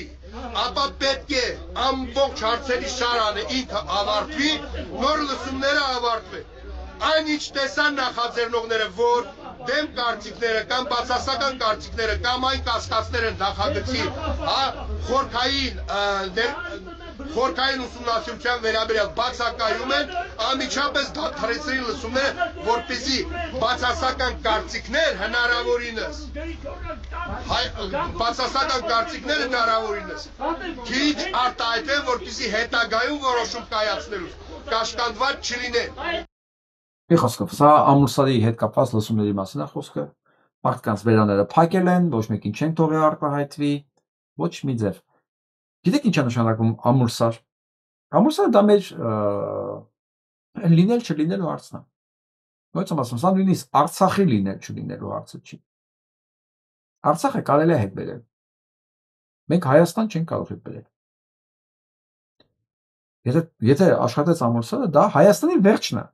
ապա պետք է ամբողջ հարցերի շարանը ինքը ավարտվի, նոր լսումները ավարտվեն։ Այն ինչ տեսան նախաձեռնողները, որ դեմ կարծիքները կամ բացասական կարծիքները կամ այն կասկածները նախագծի խորքային ուսումնասիրության վերաբերյալ բացակայում են, անմիջապես դադարեցրին լսումները, որպեսզի բացասական կարծիքներ հնարավորինս քիչ արտահայտվեն, որպեսզի հետագայում որոշում կայացնելուց կաշկանդված չլինեն։ Մի խոսքով, սա ամուսարի հետ կապված լսումների մասին է խոսքը, մարդկանց վերաները փակել են, ոչ մեկին չեն թողել արտահայտվի, ոչ մի ձև։ Գիտեք ինչ է նշանակում ամուսար։ Ամուսարը դա մեր լինել չլինելու հարցն է։ Ո՞նց եմ ասում, սա նույնիսկ Արցախի լինել չլինելու հարցը չի։ Արցախը կարելի է հետ բերել։ Մենք Հայաստան չենք կարող հետ բերել։ Եթե աշխատեց ամուսնը, դա Հայաստանի վերջն է։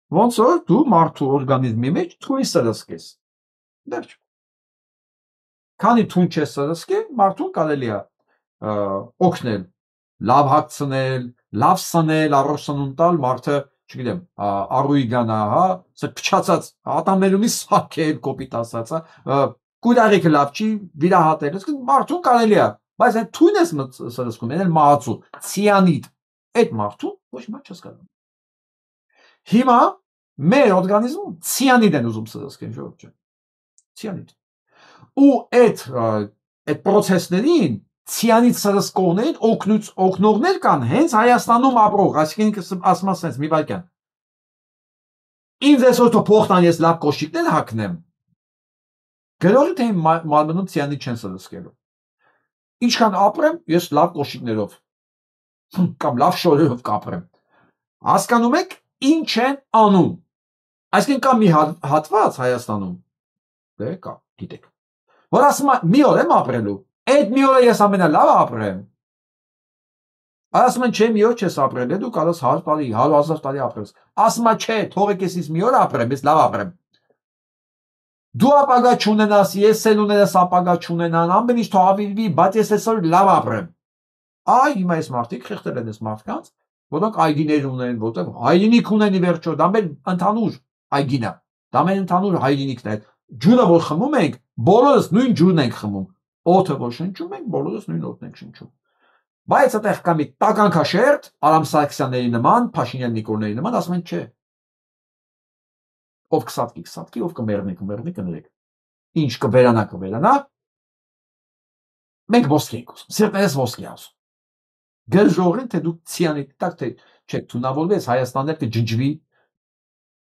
Ոնց որ դու մարդու օրգանիզմի մեջ թույն սրսկես։ Վերջ։ Քանի թույն չես սրսկի, մարդուն կարելի է օգնել, լավ հագցնել, լավ սնել, առողջություն տալ, մարդը, չգիտեմ, առուի գանա, հա, սա փչացած ատամներումի սարքել, կոպիտ ասած, հա, կույրարիքը լավ չի, վիրահատել, մարդուն կարելի է, բայց այն թույն ես սրսկում, այն էլ մահացու, ցիանիդ, այդ մարդուն ոչ մի չես կարող։ Հիմա մեր օրգանիզմում ցիանիդ են ուզում սրսկեն, ժողովուրդ ջան։ Ցիանիդ։ Ու այդ process-ներին ցիանիդ սրսկողներին օգնողներ կան հենց Հայաստանում ապրող, այսինքն ասում ասենց մի վայրկյան։ Ինձ այսօր թող փող տան, ես լավ կոշիկներ հագնեմ։ Գրողի թե մարմնում ցիանիդ չեն սրսկելու։ Ինչքան ապրեմ, ես լավ կոշիկներով կամ լավ շորերով կապրեմ։ Հասկանում եք, ինչ են անում։ Այսինքն կա մի հատված Հայաստանում, դե կա, գիտեք, որ ասում է մի օր եմ ապրելու, այդ մի օրը ես ամենալավը ապրեմ։ Ասում են չէ, մի օր չես ապրել, դու կարաս 100 տարի, 100,000 տարի ապրես։ Ասում է չէ, թողեք ես մի օր ապրեմ, ես լավ ապրեմ։ Դու ապագա չունենաս, ես էլ ունենաս ապագա չունենան, ամեն ինչ թող ավիրվի, բայց ես այսօր լավ ապրեմ։ Այ հիմա այս մարդիկ խեղդել են այս մարդկանց, որոնք այգիներ ունեն, որտեղ հայրենիք ունեն ի վերջո, դա մեր ընդհանուր այգին է։ Դա մեր ընդհանուր հայրենիքն է։ Ջուրը որ խմում ենք, բոլորս նույն ջուրն ենք խմում։ Օդը որ շնչում ենք, բոլորս նույն օդն ենք շնչում։ Բայց այդտեղ կա մի տականքաշերտ, Արամ Սարգսյանների նման, Փաշինյան Նիկոլների նման, ասում են չէ։ Ով կսատկի, ով կմեռնի, կներեք։ Ինչ կվերանա։ Մենք ոսկի ենք ուզում, սիրտերս ոսկի ասում։ Գերժողին թե դուք ցիանիդ տակ թե չէ, թունավորվես Հայաստանն էլ կջնջվի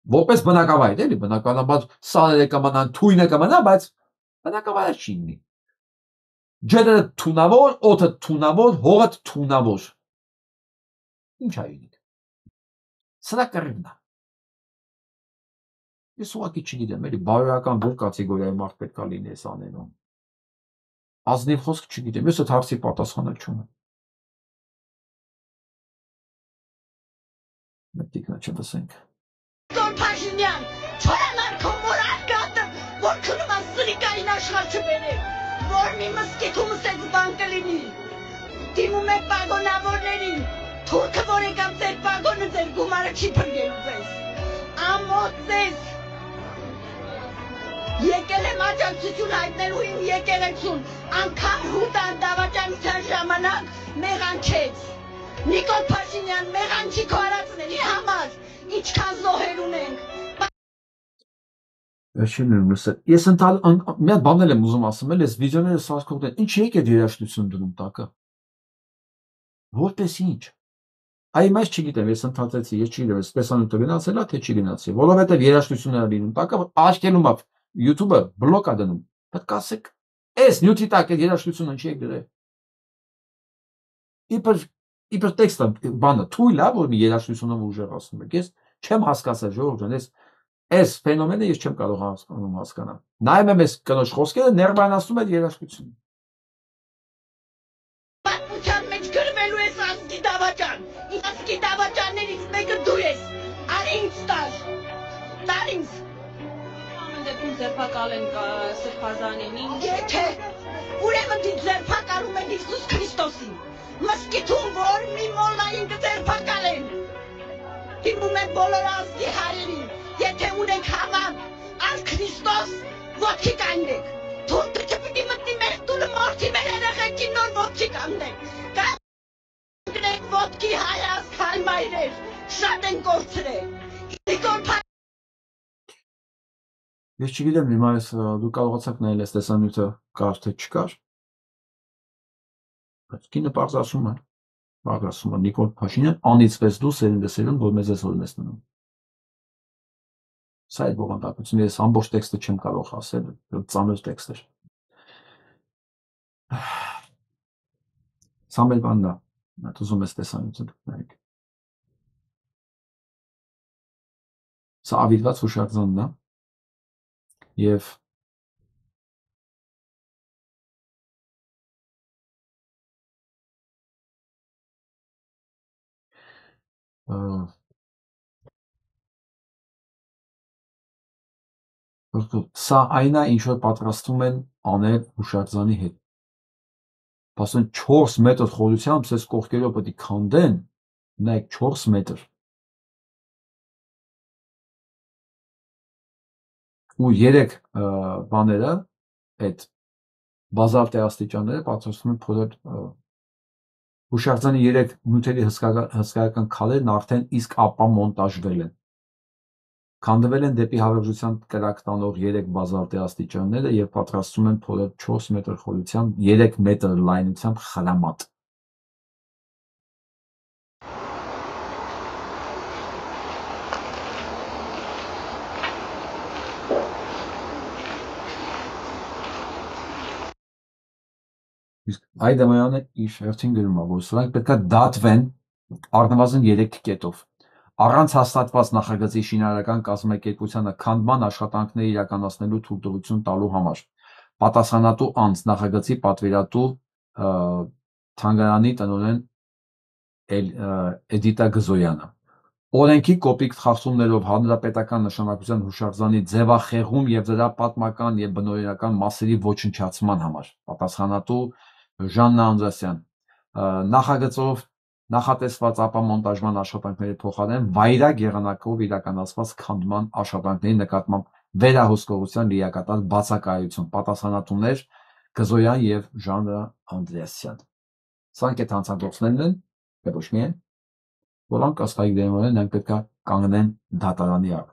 որպես բնակավայր, էլի բնականաբար սարերը կմնան, թույնը կմնա, բայց բնակավայր չի լինի։ Ջրը թունավոր, օդը թունավոր, հողը թունավոր։ Ինչ հայինիք։ Սրա կռիվն է։ Ես ուղղակի չգիտեմ, էլի բարոյական որ կատեգորիայի մարդ պետք է լինի այս անենում։ Ազնիվ խոսք չգիտեմ, ես այդ հարցի պատասխանը չունեմ։ Մտիկնա չտեսենք։ Փաշինյան, չորան կոմորալ կատը, որ քնում է սրիկային աշխարհ չբերել, որ մի մսկիթում սեց բանկը լինի։ Դիմում է պագոնավորներին, թուրքը որ եկավ ձեր պագոնը ձեր գումարը չի փրկելու ձեզ։ Ամոթ ձեզ։ Եկել եմ աջակցություն հայտնելու իմ եկեղեցուն, անգամ Հուտան դավաճանության ժամանակ մեղանչեց։ Նիկոլ Փաշինյան մեղանչի քարացների համար ինչքան զոհեր ունենք։ Ես մի հատ բան եմ ուզում ասում, ես վիդեոները սարքողներ, ինչ եք այդ երաժշտություն դնում տակը։ Որպես ինչ։ Այ մեզ չգիտեմ, ես ընդհատեցի, ես չգիտեմ, ես տեսանյութը գնացել է, թե չի գնացել, որովհետև երաժշտությունները լինում տակը, աչքերում է YouTube-ը բլոկ է դնում։ Պետք է ասեք, այս նյութի տակ այդ երաժշտությունը չի եք դրել։ Իբր տեքստը բանը թույլ է, որ մի երաժշտությունով ուժեղ ասում եք։ Ես չեմ հասկացել, ժողովուրդ ջան, այս ֆենոմենը ես չեմ կարող հասկանալ։ Նայում եմ այս կնոջ խոսքերը, ներբանացնում այդ երաժշտությունը։ Պատմության մեջ գրվելու ես ազգի դավաճան։ Ազգի դավաճաններից մեկը դու ես։ Արի ինձ տար։ Տար ինձ։ Ամեն դեպքում ձերբակալ են Սրբազանին։ Եթե ուրեմն դու ձերբակալում են Հիսուս Քրիստոսին։ Մսկիթում որ մի մոլային կձերբակալեն։ Դիմում են բոլոր ազգի հայերին։ Եթե ունենք հավատ, ալ Քրիստոս ոտքի կանգնեք։ Թուրքը չպիտի մտնի մեր տունը մորթի մեր երեխեքին նոր ոտքի կանգնեք։ Կանգնեք ոտքի հայ ազգ հայ մայրեր, շատ են կորցրել։ Ես չգիտեմ հիմա դու կարողացաք նայել այս տեսանյութը կար թե չկար։ Բայց կինը պարզ ասում է Նիկոլ Փաշինյան անիծվեց դու սերնդեսերուն, որ մեզ այսօր ես մնում։ Սա այդ բովանդակությունը, ես ամբողջ տեքստը չեմ կարող ասել, ծանր տեքստ էր։ Սամվել բանն է, ուզում ես տեսանյութը նայեք։ Սա ավիրված հուշարձանն է, և Սա այն է, ինչ որ պատրաստում են անել հուշարձանի հետ։ Ասեն 4 մետր խորությամբ սես կողքերով պետք է քանդեն, նայեք 4 մետր։ Ու 3 բաները, այդ բազալտի աստիճանները պատրաստում են փորել հուշարձանի 3 նյութերի հսկայական քարերն արդեն իսկ ապա մոնտաժվել են։ Քանդվել են դեպի հավերժության կրակ տանող 3 բազալտի աստիճանները եւ պատրաստում են փորել 4 մետր խորությամբ 3 մետր լայնությամբ խրամատ։ Իսկ Այդամյանը իր հերթին գրում է, որ սրանք պետք է դատվեն առնվազն 3 կետով։ Առանց հաստատված նախագծի շինարարական կազմակերպությանը քանդման աշխատանքներ իրականացնելու թույլտվություն տալու համար։ Պատասխանատու անձ նախագծի պատվիրատու թանգարանի տնօրեն Էդիտա Գզոյանը։ Օրենքի կոպիտ խախտումներով հանրապետական նշանակության հուշարձանի ձևախեղում եւ դրա պատմական եւ բնօրինական մասերի ոչնչացման համար։ Պատասխանատու Ժաննա Անդրասյան։ Նախագծով նախատեսված ապամոնտաժման աշխատանքների փոխարեն վայրագ եղանակով իրականացված քանդման աշխատանքների նկատմամբ վերահսկողության լիակատար բացակայություն։ Պատասխանատուներ Գզոյան եւ Ժաննա Անդրեասյան։ Սրանք այդ հանցագործներն են, ոչ միայն, որոնք ըստ այդեմն նրանք պետք է կանգնեն դատարանի առ։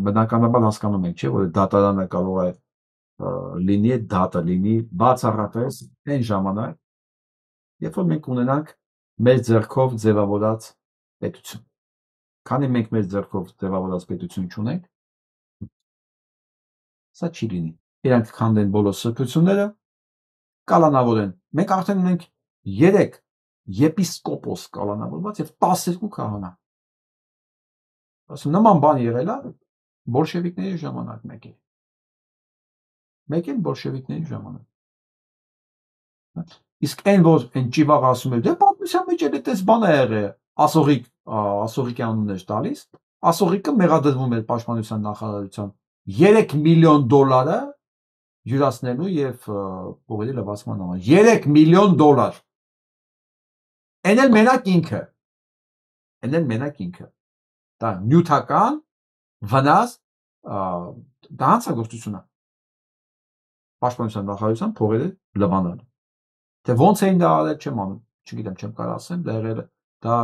Բնականաբար հասկանում ենք, չէ՞, որ դատարանը կարող է լինի, դատը լինի բացառապես այն ժամանակ, երբ որ մենք ունենանք մեր ձեռքով ձևավորած պետություն։ Քանի մենք մեր ձեռքով ձևավորած պետություն չունենք, սա չի լինի։ Իրանք քանդեն բոլոր սրբությունները, կալանավորեն։ Մենք արդեն ունենք 3 եպիսկոպոս կալանավորված եւ 12 քահանա։ Ասում նման բան եղել է բոլշևիկների ժամանակ մեկ էլ բոլշևիկների ժամանակ։ Իսկ այն որ այն ճիվաղ ասում է, դե պատմության մեջ էլ այդպես բան է եղել, ասողիկի անուններ տալիս, ասողիկը մեղադրվում էր պաշտպանության նախարարության 3 միլիոն դոլարը յուրացնելու եւ փողերի լվացման համար։ 3 միլիոն դոլար։ Այն էլ մենակ ինքը։ Դա նյութական վնաս, դա հանցագործություն է։ Պաշտպանության նախարարության փողերը լվանալ։ Թե ոնց էին դա արել, չեմ անում, չգիտեմ, չեմ կարող ասեմ, դա եղել է, դա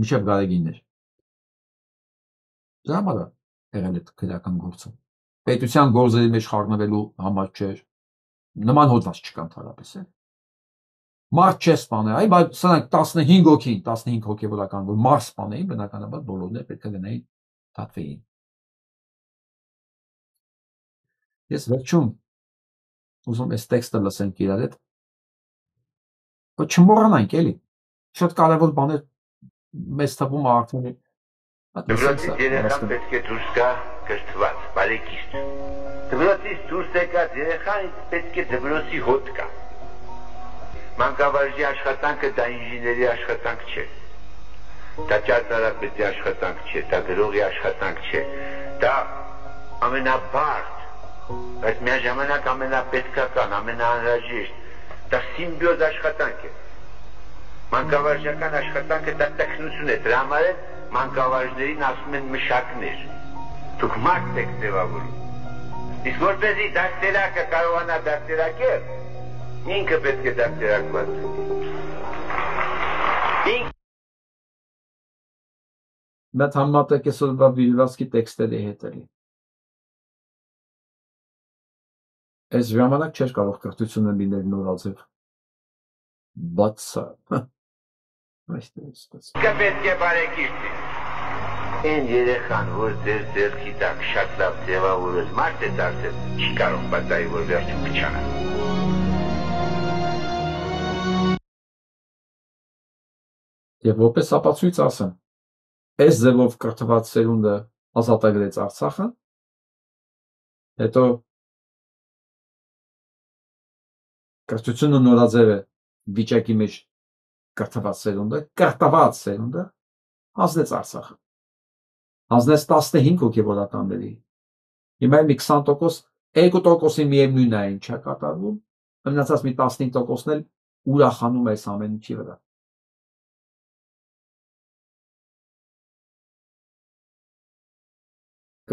միշտ գարեգիններ։ Դրա համար է եղել այդ քրեական գործը։ Պետության գործերի մեջ խառնվելու համար չէր։ Նման հոդված չկա ընդհանրապես է։ Մարդ չէ սպանել, այ բայց սրանք 15 հոգի, 15 հոգևորական, որ մարդ սպանեին, բնականաբար բոլորն էլ պետք է գնային դատվեին։ Ես վերջում ուզում այս տեքստը լսենք իրար հետ, որ չմոռանանք էլի, շատ կարևոր բաներ մեզ թվում է արդեն։ Դպրոցից երեխան պետք է դուրս գա կրթված, բարեկիրթ։ Դպրոցից դուրս եկած երեխան պետք է դպրոցի հոտ գա։ Մանկավարժի աշխատանքը դա ինժեների աշխատանք չէ։ Դա ճարտարապետի աշխատանք չէ, դա գրողի աշխատանք չէ։ Դա ամենաբարդ, բայց միաժամանակ ամենապետքական, ամենաանհրաժեշտ, դա սիմբիոզ աշխատանք է։ Մանկավարժական աշխատանքը դա տեխնություն է, դրա համար էլ մանկավարժներին ասում են մշակներ։ Դուք մարդ եք ձևավորում։ Իսկ որպեսզի դաստիարակը կարողանա դաստիարակել, ինքը պետք է դաստիարակված։ Մեծ համատեք այսօրվա վիրվածքի տեքստերի հետ էլի։ Այս ժամանակ չէր կարող կրթությունը լինել նորաձև։ Բայց սա։ Պետք է բարեկիրթ է։ Այն երեխան, որ ձեր ձեռքի տակ շատ լավ ձևավորել մարդ է դարձել, չի կարող պատահի, որ վերջում փչանա։ Եվ որպես ապացույց ասեմ, այս ձևով կրթված սերունդը ազատագրեց Արցախը, հետո կրթությունը նորաձև է վիճակի մեջ կրթված սերունդը, Հանձնեց Արցախը։ Հանձնեց 15 հոգևորականների։ Հիմա մի 20%, 2%-ի միևնույնն է այն չա կատարվում, մնացած մի 15%-ն էլ ուրախանում է այս ամեն ինչի վրա։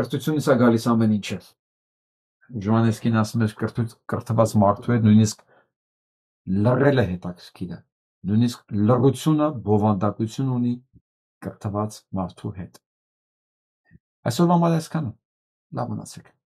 Կրթությունից է գալիս ամեն ինչը։ Ժոհաննեսկին ասում էր կրթված մարդու հետ նույնիսկ լռելը հետաքրքիր է, նույնիսկ լռությունը բովանդակություն ունի կրթված մարդու հետ։ Այսօրվա համար այսքանը, լավ մնացեք։